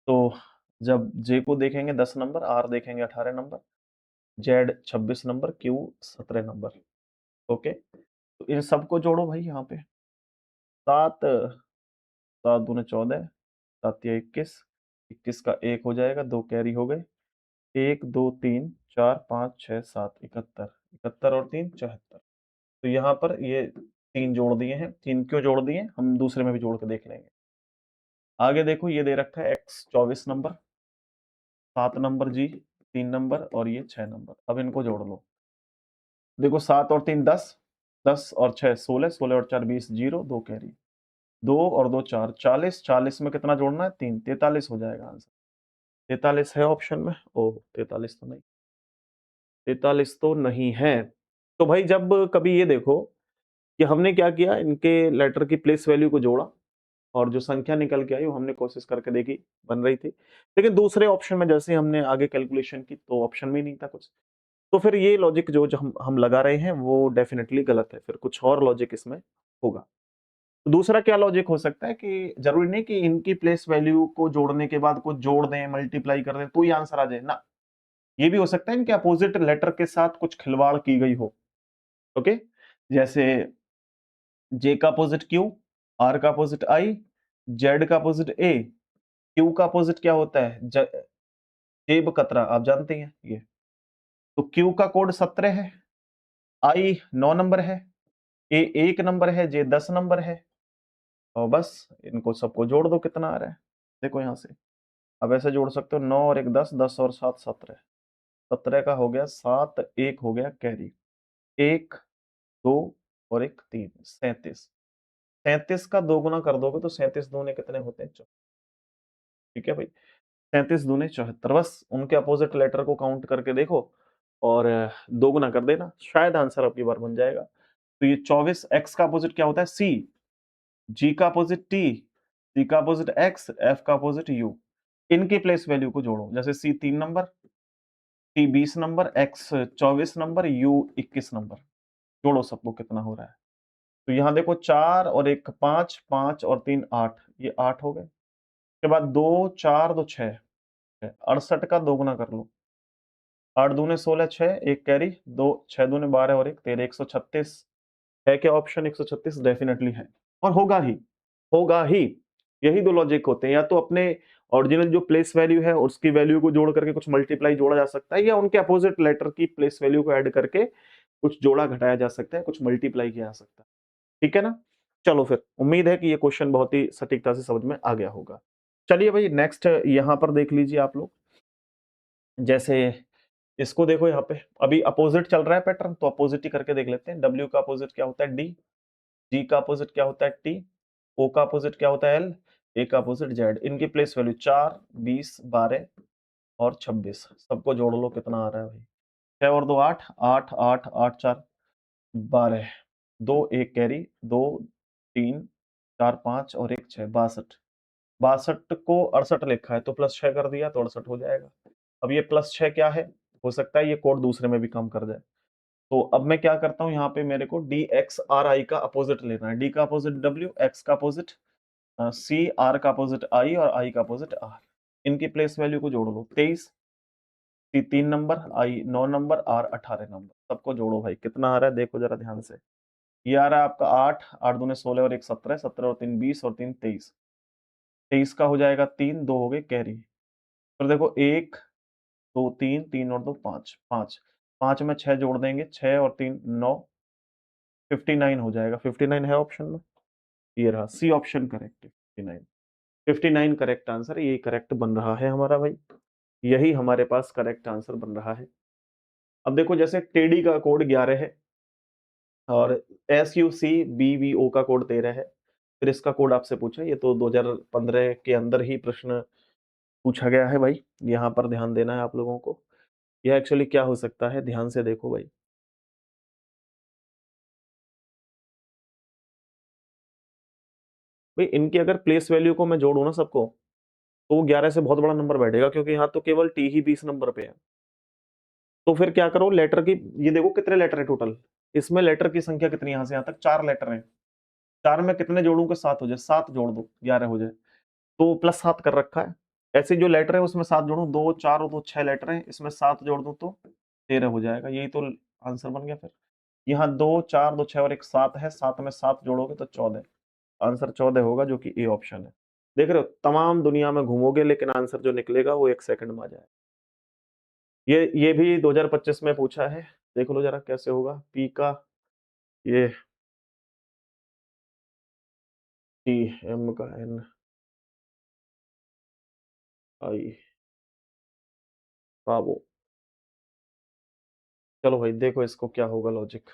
तो जब J को देखेंगे 10 नंबर, R देखेंगे 18 number, Z 26 number, Q 17 number. Okay, तो इन सबको जोड़ो भाई यहाँ पे। 7 7 दूने 14, 7 या 21, 21 का 1 हो जाएगा, 2 कैरी हो गए। 1 2 3 4 5 6 7, 71, 71 और 3 74। तो यहाँ पर ये 3 जोड़ दिए हैं। 3 क्यों जोड़ दिए, हम दूसरे में भी जोड़ के देख लेंगे। आगे देखो, ये दे रखा है X 24 number, 7 number G 3 number, और ये 6 नंबर। अब इनको जोड़ लो। देखो 7 और 3 10, 10 और 6 16, 16 और 4 20, 0, 2 कैरी। 2 और 2 4, 40, 40 में कितना जोड़ना है, 3, 43 हो जाएगा आंसर। 43 है ऑप्शन में, ओह 43 तो नहीं, 43 तो नहीं है। तो भाई जब कभी ये देखो कि हमने क्या किया, इनके लेटर की प्लेस वैल्यू को जोड़ा, और जो संख्या निकल के आई वो हमने कोशिश करके देखी, बन रही थी। लेकिन दूसरे ऑप्शन में जैसे हमने आगे कैलकुलेशन की, तो ऑप्शन में ही नहीं था कुछ। तो फिर ये लॉजिक जो हम लगा रहे हैं वो डेफिनेटली गलत है, फिर कुछ और लॉजिक इसमें होगा। तो दूसरा क्या लॉजिक हो सकता है कि जरूरी नहीं कि इनकी प्लेस वैल्यू को जोड़ने के बाद कुछ जोड़ दें, मल्टीप्लाई कर दें तो ही आंसर आ जाए ना। ये भी हो सकता है इनके अपोजिट लेटर के साथ कुछ खिलवाड़ की गई हो। ओके, जैसे J का अपोजिट Q, आर का अपोजिट आई, जेड का अपोजिट ए, क्यू का अपोजिट क्या होता है, जेब कतरा, आप जानते हैं ये। तो क्यू का कोड 17 है, आई 9 नंबर है, ए 1 नंबर है, जे 10 नंबर है, और बस इनको सबको जोड़ दो, कितना आ रहा है देखो यहां से। अब ऐसे जोड़ सकते हो, 9 और 1 10, 10 और 7 17, 17 का हो गया 7, 1 हो गया कैरी, 1 2 और 1 3, 37। 37 का 2 गुना कर दोगे तो 37 दूने कितने होते हैं, ठीक है भाई, 37 दूने 74। बस उनके अपोजिट लेटर को काउंट करके देखो और 2 गुना कर देना, शायद आंसर आपकी बार बन जाएगा। तो ये 24, एक्स का अपोजिट क्या होता है, सी, जी का अपोजिट टी, सी का अपोजिट एक्स, एफ का अपोजिट यू। इनकी प्लेस वैल्यू को जोड़ो, जैसे सी 3 number, T 20 number, x 24 number, you 21 number. जोड़ो सबको, कितना हो रहा है। तो यहाँ देखो 4 और 1 5, 5 और 3 8, ये 8 हो गए। उसके बाद 2 4 2 6, 68 का 2 गुना कर लो, 8 दूने 16, 6 1 कैरी, 2 6 दूने 12 और 1 13, 136 है क्या ऑप्शन, 136 डेफिनेटली है, और होगा ही, होगा ही। यही दो लॉजिक होते हैं, या तो अपने ओरिजिनल जो प्लेस वैल्यू है उसकी वैल्यू को जोड़ करके कुछ मल्टीप्लाई जोड़ा जा सकता है, या उनके अपोजिट लेटर की प्लेस वैल्यू को ऐड करके कुछ जोड़ा घटाया जा सकता है, कुछ मल्टीप्लाई किया जा सकता है, ठीक है ना। चलो फिर, उम्मीद है कि ये क्वेश्चन बहुत ही सटीकता से समझ में आ गया होगा। चलिए भाई, नेक्स्ट यहां पर देख लीजिए आप लोग, जैसे इसको देखो, यहाँ पे अभी अपोजिट चल रहा है पैटर्न, तो अपोजिट ही करके देख लेते हैं। डब्ल्यू का अपोजिट क्या होता है, डी, जी का अपोजिट क्या होता है, टी, ओ का अपोजिट क्या होता है, एल, ए का अपोजिट जेड। इनकी प्लेस वैल्यू 4 20 12 और 26, सबको जोड़ लो, कितना आ रहा है भाई, 6 और 2 8, 8 8 8 4 12, 2 1 कैरी, 2 3 4 5 और 1 6, 62। 62 को 68 लिखा है तो प्लस 6 कर दिया तो 68 हो जाएगा। अब ये प्लस 6 क्या है, हो सकता है ये कोड दूसरे में भी काम कर जाए। तो अब मैं क्या करता हूँ, यहाँ पे मेरे को डी एक्स आर आई का अपोजिट लेना है, डी का अपोजिट डब्ल्यू, एक्स का अपोजिट सी, आर का अपोजिट आई और आई का अपोजिट आर। इनकी प्लेस वैल्यू को जोड़ लो, 23, C 3 number, I 9 number, R 18 number. सबको जोड़ो भाई, कितना आ रहा है देखो जरा ध्यान से। ये आ रहा है आपका 8 8 दूने 16 और 1 17, 17 और 3 20 और 3 23, 23 का हो जाएगा 3, 2 हो गए कैरी। फिर देखो 1 2 3, 3 और 2 5, 5 5 में 6 जोड़ देंगे, 6 और 3 9, 59 हो जाएगा। 59 है ऑप्शन में, ये रहा C option correct, 59। 59 correct answer, ये करेक्ट बन रहा है हमारा भाई, यही हमारे पास करेक्ट आंसर बन रहा है। अब देखो, जैसे टेडी का कोड 11 है और SUCBVO का कोड 13 है, फिर इसका कोड आपसे पूछा, ये तो 2015 के अंदर ही प्रश्न पूछा गया है भाई, यहाँ पर ध्यान देना है आप लोगों को। यह एक्चुअली क्या हो सकता है, ध्यान से देखो भाई। भाई इनकी अगर प्लेस वैल्यू को मैं जोड़ू ना सबको, तो वो 11 से बहुत बड़ा नंबर बैठेगा, क्योंकि यहाँ तो केवल टी ही 20 नंबर पे है। तो फिर क्या करो, लेटर की, ये देखो कितने लेटर है टोटल, इसमें लेटर की संख्या कितनी, यहां से यहां तक 4 लेटर है। 4 में कितने जोड़ू के 7 हो जाए, 7 जोड़ दो 11 हो जाए, तो प्लस 7 कर रखा है। ऐसे जो लेटर है उसमें 7 जोड़ू, 2 4 और 2 6 लेटर है, इसमें 7 जोड़ दो तो 13 हो जाएगा, यही तो आंसर बन गया। फिर यहाँ 2 4 2 6 और एक 7 है, 7 में 7 जोड़ोगे तो 14, आंसर 14 होगा, जो कि ए ऑप्शन है। देख रहे हो, तमाम दुनिया में घूमोगे लेकिन आंसर जो निकलेगा वो 1 सेकंड में आ जाएगा। ये भी 2025 में पूछा है, देख लो जरा कैसे होगा। पी का ये, टी, एम का एन, आई, बाबो। चलो भाई देखो इसको क्या होगा लॉजिक।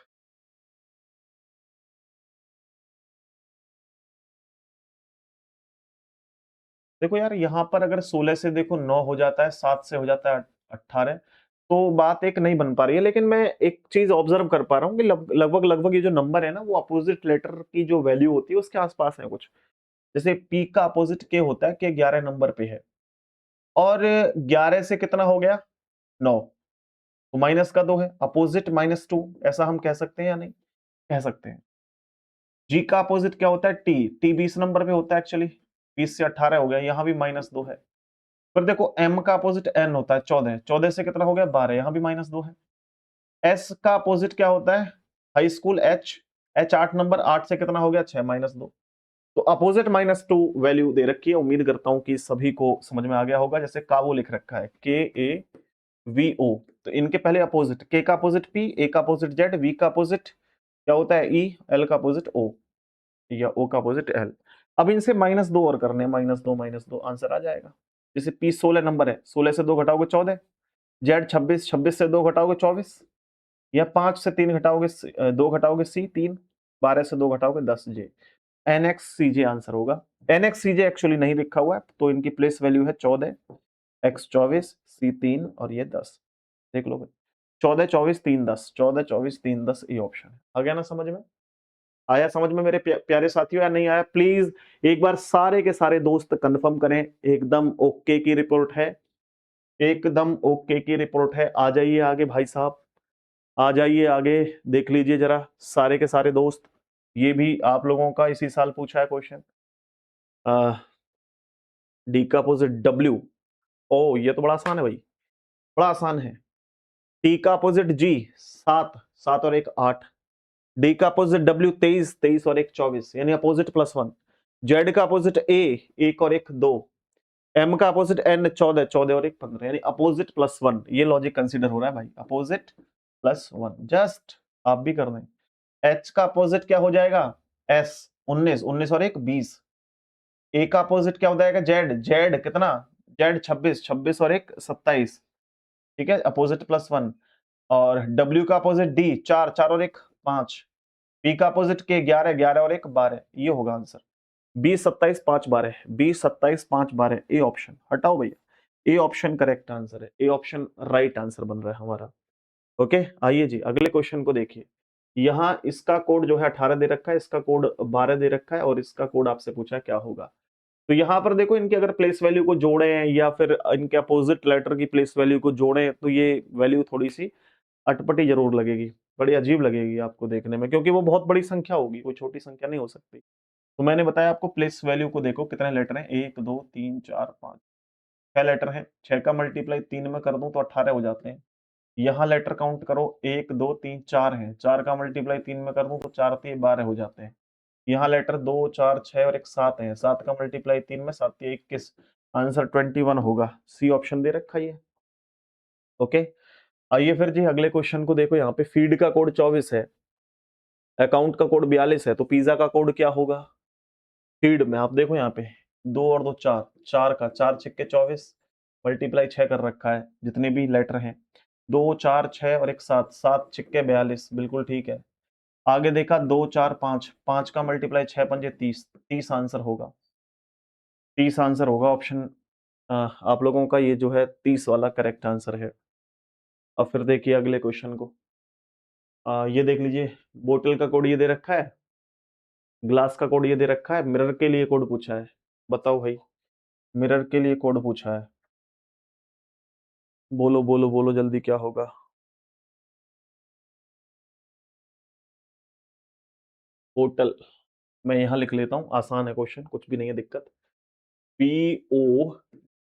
देखो यार, यहाँ पर अगर 16 से देखो 9 हो जाता है, 7 से हो जाता है 18, तो बात एक नहीं बन पा रही है। लेकिन मैं एक चीज ऑब्जर्व कर पा रहा हूँ कि लगभग लगभग ये जो नंबर है ना, वो अपोजिट लेटर की जो वैल्यू होती है उसके आसपास है कुछ। जैसे पी का अपोजिट के होता है, के 11 नंबर पे है, और 11 से कितना हो गया 9, तो माइनस का 2 है, अपोजिट -2, ऐसा हम कह सकते हैं या नहीं, कह सकते हैं। जी का अपोजिट क्या होता है, टी, टी 20 नंबर पे होता है एक्चुअली, 20 से 18 हो गया, यहां भी -2 है। फिर देखो एम का अपोजिट एन होता है 14, 14 से कितना हो गया 12, यहां भी -2 है। एस का अपोजिट क्या होता है, high school, H, H 8 number, 8 से कितना हो गया 6, -2। तो अपोजिट -2 वैल्यू दे रखी है, उम्मीद करता हूं कि सभी को समझ में आ गया होगा। जैसे कावो लिख रखा है KAVO, तो इनके पहले अपोजिट, K का अपोजिट P, A का अपोजिट Z, V का अपोजिट क्या होता है E, L का अपोजिट O या O का अपोजिट L। अब इनसे -2 और करने, -2 आंसर आ जाएगा। जैसे P 16 नंबर है, 16 से 2 घटाओगे 14, Z 26, 26 से 2 घटाओगे 24, या 5 से 3 घटाओगे 2 घटाओगे C 3, 12 से 2 घटाओगे 10 J। NXCJ आंसर होगा। NXCJ एक्चुअली नहीं लिखा हुआ है, तो इनकी प्लेस वैल्यू है 14, X 24, C 3 और ये 10। देख लो भाई, 14 24 3 10, 14 24 3 10 ये ऑप्शन है। आ गया ना समझ में? आया समझ में मेरे प्यारे साथियों, या नहीं आया? प्लीज एक बार सारे के सारे दोस्त कंफर्म करें, एकदम ओके की रिपोर्ट है, एकदम ओके की रिपोर्ट है। आ जाइए आगे भाई साहब, आ जाइए आगे, देख लीजिए जरा सारे के सारे दोस्त। ये भी आप लोगों का इसी साल पूछा है क्वेश्चन। डी का अपोजिट डब्ल्यू, ओ ये तो बड़ा आसान है भाई, बड़ा आसान है। टी का अपोजिट जी 7, 7 और 1 8। डी का अपोजिट डब्ल्यू 23, 23 और 1 24, यानी अपोजिट +1। जेड का अपोजिट ए 1 और 1 2। एम का अपोजिट एन 14, 14 और 1 15, यानी अपोजिट +1। ये लॉजिक कंसीडर हो रहा है भाई, अपोजिट +1 जस्ट आप भी कर दें। एच का अपोजिट क्या हो जाएगा? एस 19, 19 और 1 20। ए का अपोजिट क्या हो जाएगा? जेड, जेड कितना? जेड 26, 26 और 1 27, ठीक है, अपोजिट +1। और डब्ल्यू का अपोजिट डी 4, 4 और 1 5। पी का अपोजिट के 11, 11 और 1 12। ये होगा आंसर 20 27 5 12, 20 27 5 12। ए ऑप्शन हटाओ भैया, ए ऑप्शन करेक्ट आंसर है, ए ऑप्शन राइट आंसर बन रहा है हमारा। ओके, आइए जी अगले क्वेश्चन को देखिए। यहाँ इसका कोड जो है 18 दे रखा है, इसका कोड 12 दे रखा है, और इसका कोड आपसे पूछा है क्या होगा। तो यहाँ पर देखो, इनकी अगर प्लेस वैल्यू को जोड़े या फिर इनके अपोजिट लेटर की प्लेस वैल्यू को जोड़े, तो ये वैल्यू थोड़ी सी अटपटी जरूर लगेगी, बड़ी अजीब लगेगी आपको देखने में, क्योंकि वो बहुत बड़ी संख्या होगी, कोई छोटी संख्या नहीं हो सकती। तो मैंने बताया आपको, प्लेस वैल्यू को देखो कितने लेटर हैं, 1 2 3 4 5 6 लेटर हैं। 6 का मल्टीप्लाई 3 में कर दूं तो 18 हो जाते हैं। यहाँ लेटर काउंट करो, 1 2 3 4 हैं, 4 का मल्टीप्लाई 3 में कर दूं तो 4 3 12 हो जाते हैं। यहाँ लेटर 2 4 6 और 1 7 है, 7 का मल्टीप्लाई 3 में 7 21, आंसर 21 होगा। सी ऑप्शन दे रखा है। ओके, आइए फिर जी अगले क्वेश्चन को देखो। यहाँ पे फीड का कोड 24 है, अकाउंट का कोड 42 है, तो पिज्जा का कोड क्या होगा? फीड में आप देखो, यहाँ पे 2 और 2 4, 4 का 4 छिक्के 24, मल्टीप्लाई 6 कर रखा है, जितने भी लेटर हैं 2 4 6 और 1 7, 7 छिक्के 42, बिल्कुल ठीक है। आगे देखा 2 4 5, 5 का मल्टीप्लाई 6 पंजे 30, 30 आंसर होगा, 30 आंसर होगा ऑप्शन। आप लोगों का ये जो है 30 वाला करेक्ट आंसर है। अब फिर देखिए अगले क्वेश्चन को। ये देख लीजिए, बोतल का कोड ये दे रखा है, ग्लास का कोड ये दे रखा है, मिरर के लिए कोड पूछा है। बताओ भाई, मिरर के लिए कोड पूछा है, बोलो बोलो बोलो जल्दी, क्या होगा? बोतल, मैं यहाँ लिख लेता हूँ, आसान है क्वेश्चन, कुछ भी नहीं है दिक्कत। PO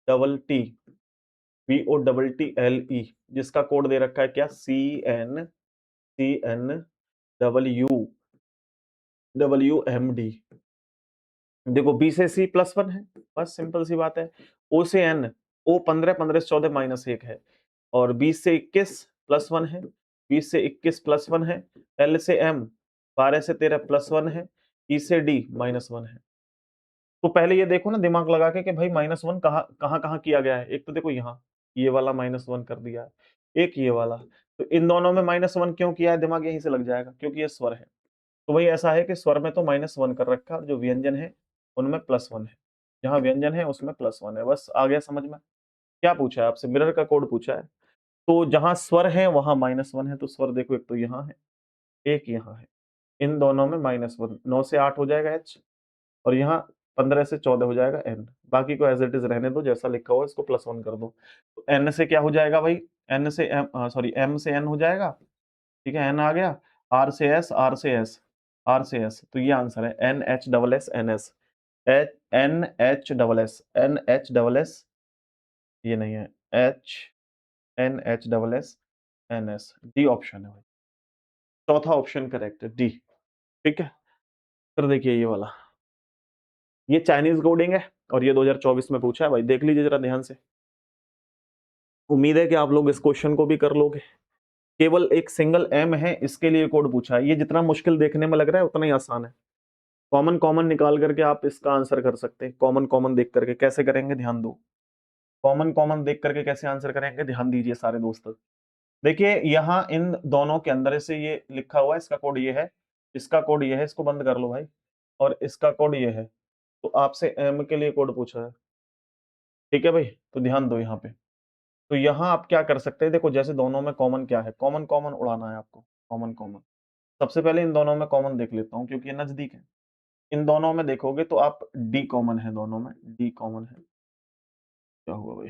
double T L E, जिसका कोड दे रखा है क्या? CN CN डब्ल्यू देखो, बी से सी +1 है, बस सिंपल सी बात है। ओ से एन, ओ 15, 15 से 14 -1 है, और 20 से 21 +1 है, 20 से 21 +1 है। एल से एम 12 से 13 +1 है, ई से डी -1 है। तो पहले ये देखो ना दिमाग लगा के कि भाई -1 कहाँ कहाँ कहाँ किया गया है। एक तो देखो यहाँ ये वाला -1 कर दिया है, एक ये वाला, तो इन दोनों में -1 क्यों किया है, दिमाग यहीं से लग जाएगा, क्योंकि ये स्वर है। तो वही ऐसा है कि स्वर में तो -1 कर रखा है, और जो व्यंजन है उनमें +1 है। जहाँ व्यंजन है उसमें +1 है। बस आ गया समझ में? क्या पूछा है आपसे? मिरर का कोड पूछा है। तो जहाँ स्वर है वहाँ -1 है, तो स्वर देखो, एक तो यहाँ है, एक यहाँ है। इन दोनों में -1, 9 से 8 हो जाएगा H, और यहाँ 15 से 14 हो जाएगा N। बाकी को एज इट इज रहने दो, जैसा लिखा हुआ है इसको +1 कर दो। तो N से क्या हो जाएगा भाई? N से M, सॉरी M से N हो जाएगा, ठीक है, N आ गया। R से S, R से S, R से S, तो ये आंसर है NH SS NS, NH SS ये नहीं है, NH SS डी ऑप्शन है भाई, चौथा ऑप्शन करेक्ट है डी। ठीक है, फिर देखिए ये वाला, ये चाइनीज कोडिंग है और ये 2024 में पूछा है भाई, देख लीजिए जरा ध्यान से। उम्मीद है कि आप लोग इस क्वेश्चन को भी कर लोगे। केवल एक सिंगल एम है, इसके लिए कोड पूछा है। ये जितना मुश्किल देखने में लग रहा है उतना ही आसान है। कॉमन कॉमन निकाल करके आप इसका आंसर कर सकते हैं। कॉमन कॉमन देख करके कैसे करेंगे, ध्यान दो। कॉमन कॉमन देख करके कैसे आंसर करेंगे, ध्यान दीजिए सारे दोस्त। देखिए यहाँ इन दोनों के अंदर से ये लिखा हुआ है, इसका कोड ये है, इसका कोड ये है, इसको बंद कर लो भाई, और इसका कोड ये है। तो आपसे एम के लिए कोड पूछा है, ठीक है भाई, तो ध्यान दो यहाँ पे। तो यहाँ आप क्या कर सकते हैं, देखो जैसे दोनों में कॉमन क्या है, कॉमन कॉमन उड़ाना है आपको। कॉमन कॉमन सबसे पहले इन दोनों में कॉमन देख लेता हूँ क्योंकि ये नजदीक है। इन दोनों में देखोगे तो आप डी कॉमन है, दोनों में डी कॉमन है। क्या हुआ भाई,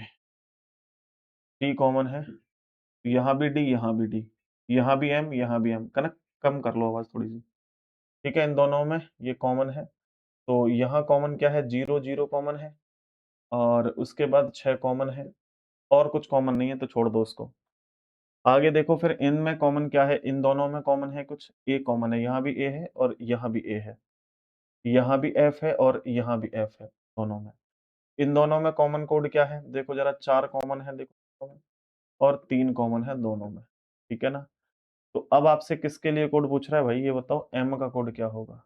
डी कॉमन है, यहाँ भी डी, यहाँ भी डी, यहाँ भी एम, यहाँ भी एम। कनक कम कर लो आवाज थोड़ी सी, ठीक है। इन दोनों में ये कॉमन है, तो यहाँ कॉमन क्या है, जीरो जीरो कॉमन है, और उसके बाद 6 कॉमन है, और कुछ कॉमन नहीं है तो छोड़ दो उसको। आगे देखो फिर इनमें कॉमन क्या है, इन दोनों में कॉमन है कुछ, ए कॉमन है, यहाँ भी ए है और यहाँ भी ए है, यहाँ भी एफ है और यहाँ भी एफ है दोनों में। इन दोनों में कॉमन कोड क्या है, देखो जरा, 4 कॉमन है देखो, और 3 कॉमन है दोनों में, ठीक है ना। तो अब आपसे किसके लिए कोड पूछ रहा है भाई, ये बताओ एम का कोड क्या होगा।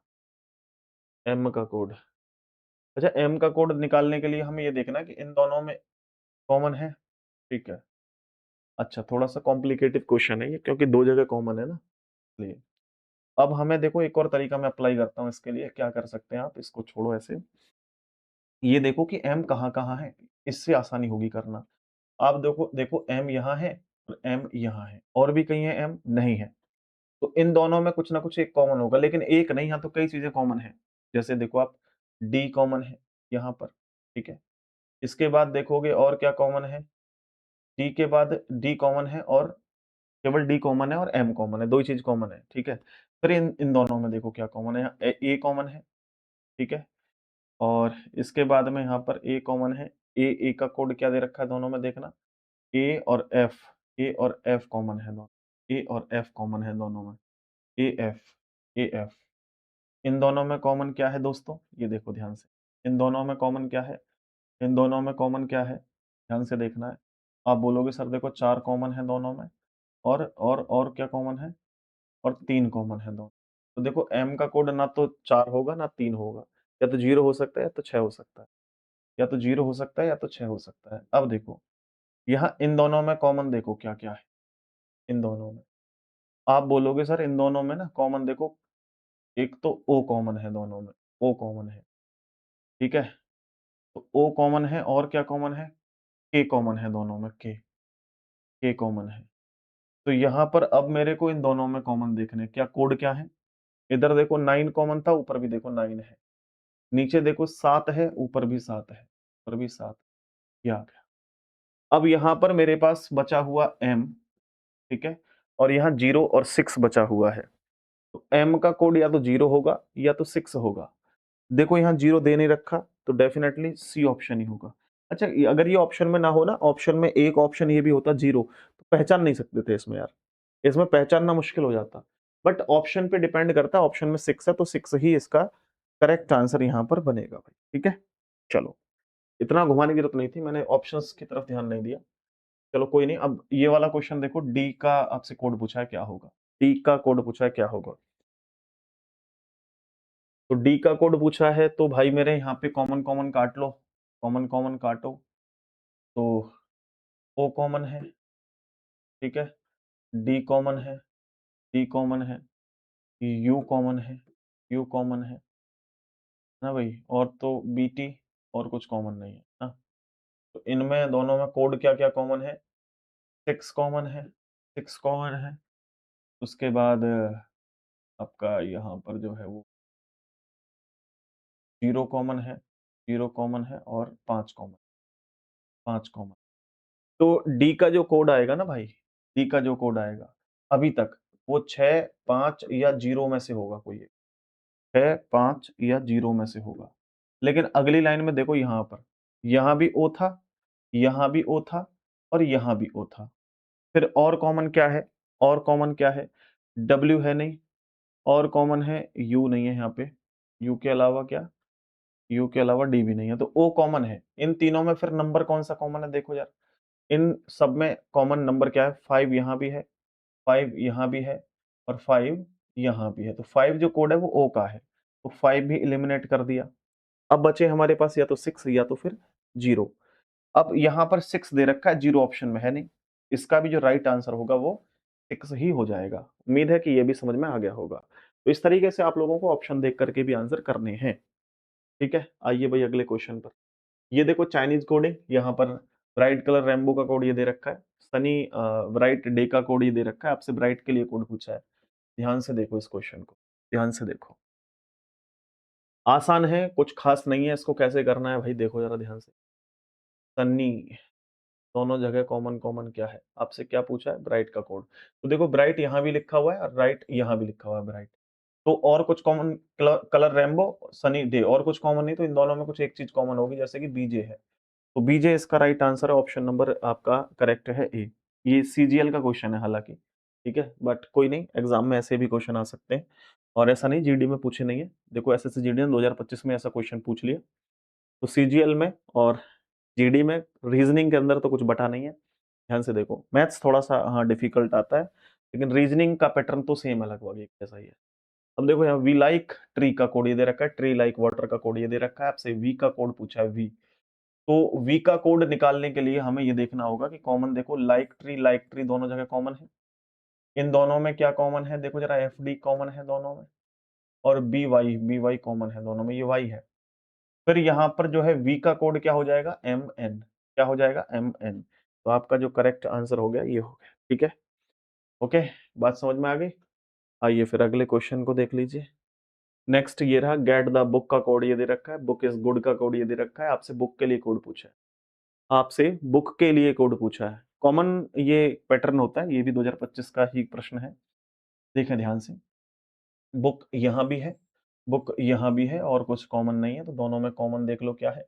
एम का कोड, अच्छा एम का कोड निकालने के लिए हमें ये देखना है कि इन दोनों में कॉमन है, ठीक है। अच्छा थोड़ा सा कॉम्प्लिकेटेड क्वेश्चन है ये, क्योंकि दो जगह कॉमन है ना, इसलिए। अब हमें देखो एक और तरीका मैं अप्लाई करता हूँ इसके लिए, क्या कर सकते हैं आप, इसको छोड़ो ऐसे। ये देखो कि एम कहाँ कहाँ है, इससे आसानी होगी करना। आप देखो देखो एम यहाँ है और एम यहाँ है, और भी कहीं है एम, नहीं है। तो इन दोनों में कुछ ना कुछ एक कॉमन होगा, लेकिन एक नहीं, यहाँ तो कई चीजें कॉमन है। जैसे देखो आप, डी कॉमन है यहाँ पर, ठीक है। इसके बाद देखोगे और क्या कॉमन है, डी के बाद डी कॉमन है, और केवल डी कॉमन है और एम कॉमन है, दो ही चीज कॉमन है, ठीक है। फिर इन इन दोनों में देखो क्या कॉमन है, ए कॉमन है, ठीक है। और इसके बाद में यहाँ पर ए कॉमन है, ए का कोड क्या दे रखा है दोनों में, देखना, ए और एफ, ए और एफ कॉमन है दोनों, ए और एफ कॉमन है दोनों में, ए एफ, ए एफ। इन दोनों में कॉमन क्या है दोस्तों, ये देखो ध्यान से, इन दोनों में कॉमन क्या है, इन दोनों में कॉमन क्या है, ध्यान से देखना है। आप बोलोगे सर देखो 4 कॉमन है दोनों में, और क्या कॉमन है, और 3 कॉमन है दोनों। तो देखो एम का कोड ना तो 4 होगा ना 3 होगा, या तो 0 हो सकता है या तो 6 हो सकता है, या तो 0 हो सकता है या तो 6 हो सकता है। अब देखो यहाँ इन दोनों में कॉमन देखो क्या क्या है, इन दोनों में। आप बोलोगे सर इन दोनों में ना कॉमन देखो, एक तो ओ कॉमन है दोनों में, ओ कॉमन है, ठीक है। तो ओ कॉमन है, और क्या कॉमन है, के कॉमन है दोनों में, के कॉमन है। तो यहाँ पर अब मेरे को इन दोनों में कॉमन देखने, क्या कोड क्या है, इधर देखो 9 कॉमन था, ऊपर भी देखो 9 है, नीचे देखो 7 है, ऊपर भी 7 है, ऊपर भी 7, ये आ गया। अब यहाँ पर मेरे पास बचा हुआ एम, ठीक है, और यहाँ 0 और 6 बचा हुआ है। तो एम का कोड या तो 0 होगा या तो 6 होगा। देखो यहाँ 0 दे नहीं रखा, तो डेफिनेटली सी ऑप्शन ही होगा। अच्छा अगर ये ऑप्शन में ना हो ना, ऑप्शन में एक ऑप्शन ये भी होता 0, तो पहचान नहीं सकते थे इसमें यार, इसमें पहचानना मुश्किल हो जाता। बट ऑप्शन पे डिपेंड करता है, ऑप्शन में 6 है तो 6 ही इसका करेक्ट आंसर यहाँ पर बनेगा भाई, ठीक है। चलो इतना घुमाने की जरूरत नहीं थी, मैंने ऑप्शंस की तरफ ध्यान नहीं दिया। चलो कोई नहीं, अब ये वाला क्वेश्चन देखो, डी का आपसे कोड पूछा है क्या होगा, डी का कोड पूछा है क्या होगा। तो डी का कोड पूछा है तो भाई मेरे यहाँ पे कॉमन कॉमन काट लो, कॉमन कॉमन काटो। तो ओ कॉमन है, ठीक है, डी कॉमन है, डी कॉमन है, यू कॉमन है, यू कॉमन है ना भाई, और तो बीटी, और कुछ कॉमन नहीं है ना। तो इनमें दोनों में कोड क्या क्या कॉमन है, 6 कॉमन है, 6 कॉमन है। उसके बाद आपका यहाँ पर जो है वो 0 कॉमन है, 0 कॉमन है, और 5 कॉमन, 5 कॉमन। तो डी का जो कोड आएगा ना भाई, डी का जो कोड आएगा अभी तक, वो 6, 5 या 0 में से होगा कोई एक, 6, 5 या 0 में से होगा। लेकिन अगली लाइन में देखो यहाँ पर, यहाँ भी ओ था, यहाँ भी ओ था, और यहाँ भी ओ था। फिर और कॉमन क्या है, और कॉमन क्या है, डब्ल्यू है नहीं, और कॉमन है यू नहीं है यहाँ पे, यू के अलावा क्या, यू के अलावा डी भी नहीं है, तो ओ कॉमन है। इन तीनों में फिर नंबर कौन सा कॉमन है, देखो यार, इन सब में कॉमन नंबर क्या है, 5 यहाँ भी है, 5 यहाँ भी है और 5 यहाँ भी है। तो 5 जो कोड है वो ओ का है, तो 5 भी एलिमिनेट कर दिया। अब बचे हमारे पास या तो 6 या तो फिर 0। अब यहाँ पर 6 दे रखा है, 0 ऑप्शन में है नहीं। इसका भी जो राइट आंसर होगा वो 6 ही हो जाएगा। उम्मीद है कि ये भी समझ में आ गया होगा। तो इस तरीके से आप लोगों को ऑप्शन देख करके भी आंसर करने हैं। ठीक है, आइए भाई अगले क्वेश्चन पर। ये देखो चाइनीज कोडिंग, यहाँ पर ब्राइट कलर रेनबो का कोड ये दे रखा है, सनी ब्राइट डे का कोड ये दे रखा है, आपसे ब्राइट के लिए कोड पूछा है। ध्यान से देखो इस क्वेश्चन को, ध्यान से देखो। आसान है, कुछ खास नहीं है, इसको कैसे करना है भाई देखो जरा ध्यान से। सन्नी, दोनों जगह कॉमन कॉमन क्या है, आपसे क्या पूछा है, ब्राइट का कोड। तो देखो ब्राइट यहाँ भी लिखा हुआ है और राइट यहाँ भी लिखा हुआ है ब्राइट। तो और कुछ common, colour rainbow, sunny day, और कुछ कॉमन नहीं, तो इन दोनों में कुछ एक चीज कॉमन होगी, जैसे कि बीजे है। तो बीजे इसका राइट आंसर है, ऑप्शन नंबर आपका करेक्ट है ए। ये सीजीएल का क्वेश्चन है हालांकि, ठीक है, बट कोई नहीं, एग्जाम में ऐसे भी क्वेश्चन आ सकते हैं। और ऐसा नहीं जीडी में पूछे नहीं है, देखो एसएससी जीडी ने 2025 में ऐसा क्वेश्चन पूछ लिया। तो सीजीएल में और जीडी में रीजनिंग के अंदर तो कुछ बटा नहीं है। ध्यान से देखो, मैथ्स थोड़ा सा हाँ डिफिकल्ट आता है, लेकिन रीजनिंग का पैटर्न तो सेम है, लगभग एक जैसा ही है। अब देखो यहाँ वी लाइक ट्री का कोड ये दे रखा है, ट्री लाइक वाटर का कोड ये दे रखा है, आपसे वी का कोड पूछा है वी। तो वी का कोड निकालने के लिए हमें ये देखना होगा कि कॉमन, देखो लाइक ट्री दोनों जगह कॉमन है। इन दोनों में क्या कॉमन है, देखो जरा, एफ डी कॉमन है दोनों में, और बी वाई कॉमन है दोनों में, ये वाई है। फिर यहाँ पर जो है वी का कोड क्या हो जाएगा, एम एन, क्या हो जाएगा, एम एन। तो आपका जो करेक्ट आंसर हो गया ये हो गया। ठीक है, ओके, बात समझ में आ गई। आइए फिर अगले क्वेश्चन को देख लीजिए। नेक्स्ट ये रहा, गेट द बुक का कोड ये दे रखा है, बुक इज गुड का कोड ये दे रखा है, आपसे बुक के लिए कोड पूछा है, आपसे बुक के लिए कोड पूछा है। कॉमन ये पैटर्न होता है, ये भी 2025 का ही प्रश्न है। देखें ध्यान से, बुक यहाँ भी है, बुक यहाँ भी है, और कुछ कॉमन नहीं है, तो दोनों में कॉमन देख लो क्या है,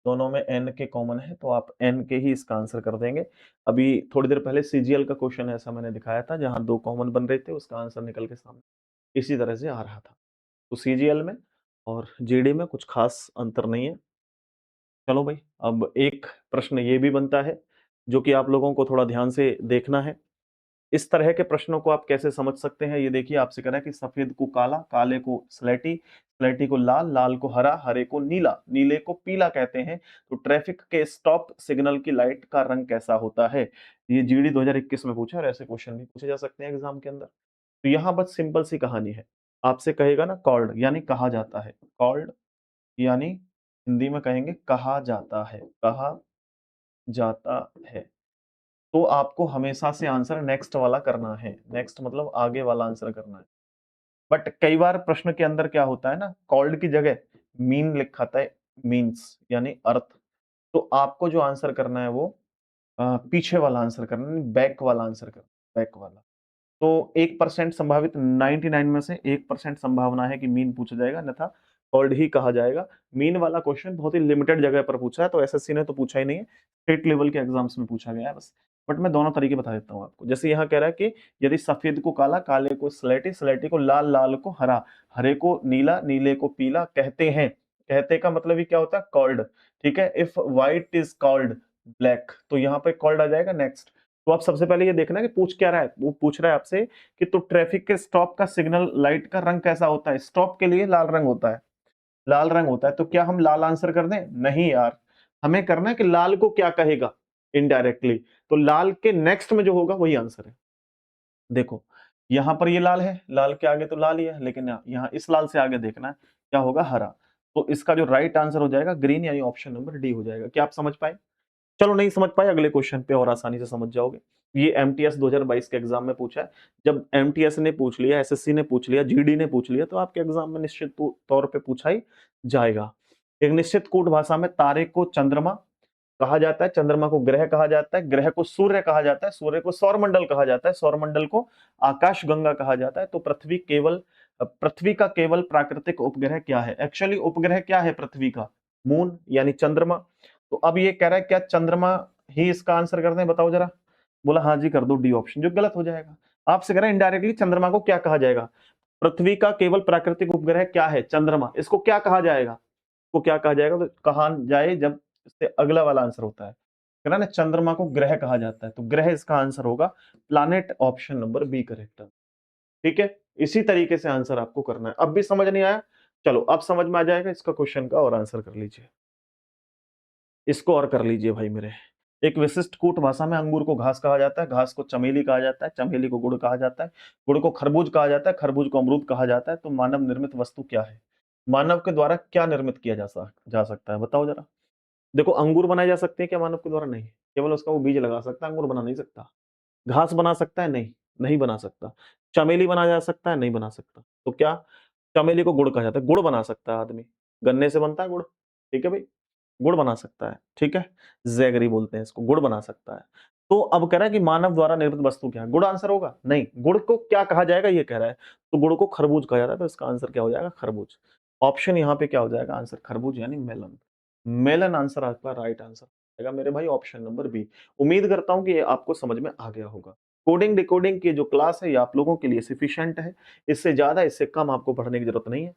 दोनों में एन के कॉमन है, तो आप एन के ही इसका आंसर कर देंगे। अभी थोड़ी देर पहले सीजीएल का क्वेश्चन ऐसा मैंने दिखाया था, जहां दो कॉमन बन रहे थे, उसका आंसर निकल के सामने इसी तरह से आ रहा था। तो सीजीएल में और जीडी में कुछ खास अंतर नहीं है। चलो भाई, अब एक प्रश्न ये भी बनता है जो कि आप लोगों को थोड़ा ध्यान से देखना है। इस तरह के प्रश्नों को आप कैसे समझ सकते हैं, ये देखिए, आपसे कह रहा है कि सफेद को काला, काले को स्लेटी, स्लेटी को लाल, लाल को हरा, हरे को नीला, नीले को पीला कहते हैं। तो ट्रैफिक के स्टॉप सिग्नल की लाइट का रंग कैसा होता है। ये जीडी 2021 में पूछा, और ऐसे क्वेश्चन भी पूछे जा सकते हैं एग्जाम के अंदर। तो यहाँ बस सिंपल सी कहानी है, आपसे कहेगा ना कॉल्ड यानी कहा जाता है, कॉल्ड यानी हिंदी में कहेंगे कहा जाता है, कहा जाता है। तो आपको हमेशा से आंसर नेक्स्ट वाला करना है, नेक्स्ट मतलब आगे वाला आंसर करना है। बट कई बार प्रश्न के अंदर क्या होता है ना, कॉल्ड की जगह मीन लिखाता है, मीन्स यानी अर्थ। तो आपको जो आंसर करना है वो पीछे वाला आंसर करना है, बैक वाला आंसर करना, बैक वाला। तो 1% संभावित, 99 में से 1% संभावना है कि मीन पूछा जाएगा, अन्यथा कॉल्ड ही कहा जाएगा। मीन वाला क्वेश्चन बहुत ही लिमिटेड जगह पर पूछा है, तो एसएससी ने तो पूछा ही नहीं है, स्टेट लेवल के एग्जाम्स में पूछा गया है बस। बट मैं दोनों तरीके बता देता हूँ आपको। जैसे यहाँ कह रहा है कि यदि सफेद को काला, काले को स्लेटी, स्लेटी को लाल, लाल को हरा, हरे को नीला, नीले को पीला कहते हैं। कहते का मतलब ही क्या होता है, कॉल्ड। ठीक है, if white is called black, तो यहाँ पे कॉल्ड आ जाएगा नेक्स्ट। तो आप सबसे पहले ये देखना कि पूछ क्या रहा है, वो पूछ रहा है आपसे कि तो ट्रैफिक के स्टॉप का सिग्नल लाइट का रंग कैसा होता है। स्टॉप के लिए लाल रंग होता है, लाल रंग होता है। तो क्या हम लाल आंसर कर दें, नहीं यार, हमें करना है कि लाल को क्या कहेगा इनडायरेक्टली। तो लाल के नेक्स्ट में जो होगा वही आंसर है। देखो यहां पर ये लाल है, लाल के आगे तो लाल ही है, लेकिन यहाँ इस लाल से आगे देखना है क्या होगा, हरा। तो इसका जो राइट आंसर हो जाएगा ग्रीन, यानी ऑप्शन नंबर डी हो जाएगा। क्या आप समझ पाए। चलो नहीं समझ पाए, अगले क्वेश्चन पे और आसानी से समझ जाओगे। ये एमटीएस 2022 के एग्जाम में पूछा है। जब एमटीएस ने पूछ लिया, एसएससी ने पूछ लिया, जीडी ने पूछ लिया, तो आपके एग्जाम में निश्चित तौर पे पूछा ही जाएगा। एक निश्चित कूट भाषा में तारे को चंद्रमा कहा जाता है, चंद्रमा को ग्रह कहा जाता है, ग्रह को सूर्य कहा जाता है, सूर्य को सौरमंडल कहा जाता है, सौरमंडल को आकाश गंगा कहा जाता है। तो पृथ्वी का केवल प्राकृतिक उपग्रह क्या है। एक्चुअली उपग्रह क्या है पृथ्वी का, मून यानी चंद्रमा। तो अब ये कह रहा है क्या चंद्रमा ही इसका आंसर कर दें, बताओ जरा। बोला हाँ जी कर दो डी ऑप्शन, जो गलत हो जाएगा। आपसे कह रहा है इनडायरेक्टली चंद्रमा को क्या कहा जाएगा, पृथ्वी का केवल प्राकृतिक उपग्रह क्या है, चंद्रमा, इसको क्या कहा जाएगा। उसको क्या कहा जाएगा, तो कहा जाए जब इससे अगला वाला आंसर होता है, कह रहा ना चंद्रमा को ग्रह कहा जाता है, तो ग्रह इसका आंसर होगा, planet option number B correct. ठीक है, इसी तरीके से आंसर आपको करना है। अब भी समझ नहीं आया, चलो अब समझ में आ जाएगा, इसका क्वेश्चन का और आंसर कर लीजिए, इसको और कर लीजिए भाई मेरे। एक विशिष्ट कूट भाषा में अंगूर को घास कहा जाता है, घास को चमेली कहा जाता है, चमेली को गुड़ कहा जाता है, गुड़ को खरबूज कहा जाता है, खरबूज को अमरूद कहा जाता है, तो मानव निर्मित वस्तु क्या है? मानव के द्वारा क्या निर्मित किया जा सकता है, बताओ जरा। देखो, अंगूर बनाए जा सकते हैं क्या मानव के द्वारा? नहीं, केवल उसका वो बीज लगा सकता है, अंगूर बना नहीं सकता। घास बना सकता है? नहीं, नहीं बना सकता। चमेली बनाया जा सकता है? नहीं बना सकता। तो क्या? चमेली को गुड़ कहा जाता है, गुड़ बना सकता है आदमी, गन्ने से बनता है गुड़, ठीक है भाई, गुड़ बना सकता है, ठीक है, जैगरी बोलते हैं इसको, गुड़ बना सकता है। तो अब कह रहा है कि मानव द्वारा निर्मित वस्तु क्या है? गुड़ आंसर होगा? नहीं, गुड़ को क्या कहा जाएगा ये कह रहा है, तो गुड़ को खरबूज कहा जाता है, तो इसका आंसर क्या हो जाएगा? खरबूज। ऑप्शन यहाँ पे क्या हो जाएगा आंसर? खरबूज यानी मेलन। मेलन आंसर आपका राइट आंसर आएगा मेरे भाई, ऑप्शन नंबर बी। उम्मीद करता हूं कि ये आपको समझ में आ गया होगा। कोडिंग डिकोडिंग की जो क्लास है ये आप लोगों के लिए सफिशिएंट है, इससे ज्यादा इससे कम आपको पढ़ने की जरूरत नहीं है।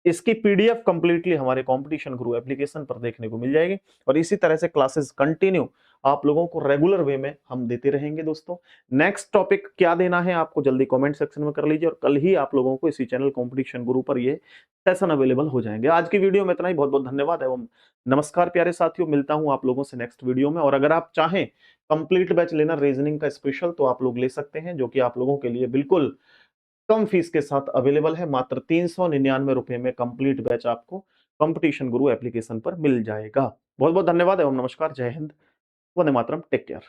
इसकी पीडीएफ कंप्लीटली हमारे कंपटीशन गुरु एप्लीकेशन पर देखने को मिल जाएगी, और इसी तरह से क्लासेस कंटिन्यू आप लोगों को रेगुलर वे में हम देते रहेंगे दोस्तों। नेक्स्ट टॉपिक क्या देना है आपको जल्दी कमेंट सेक्शन में कर लीजिए, और कल ही आप लोगों को इसी चैनल कंपटीशन गुरु पर ये सेशन अवेलेबल हो जाएंगे। आज की वीडियो में इतना ही, बहुत बहुत धन्यवाद एवं नमस्कार प्यारे साथियों, मिलता हूं आप लोगों से नेक्स्ट वीडियो में। और अगर आप चाहें कंप्लीट बैच लेना रीजनिंग का स्पेशल, तो आप लोग ले सकते हैं, जो कि आप लोगों के लिए बिल्कुल कम फीस के साथ अवेलेबल है। मात्र 399 रुपए में कंप्लीट बैच आपको कंपटीशन गुरु एप्लीकेशन पर मिल जाएगा। बहुत बहुत धन्यवाद एवं नमस्कार, जय हिंद, वंदे मातरम, टेक केयर।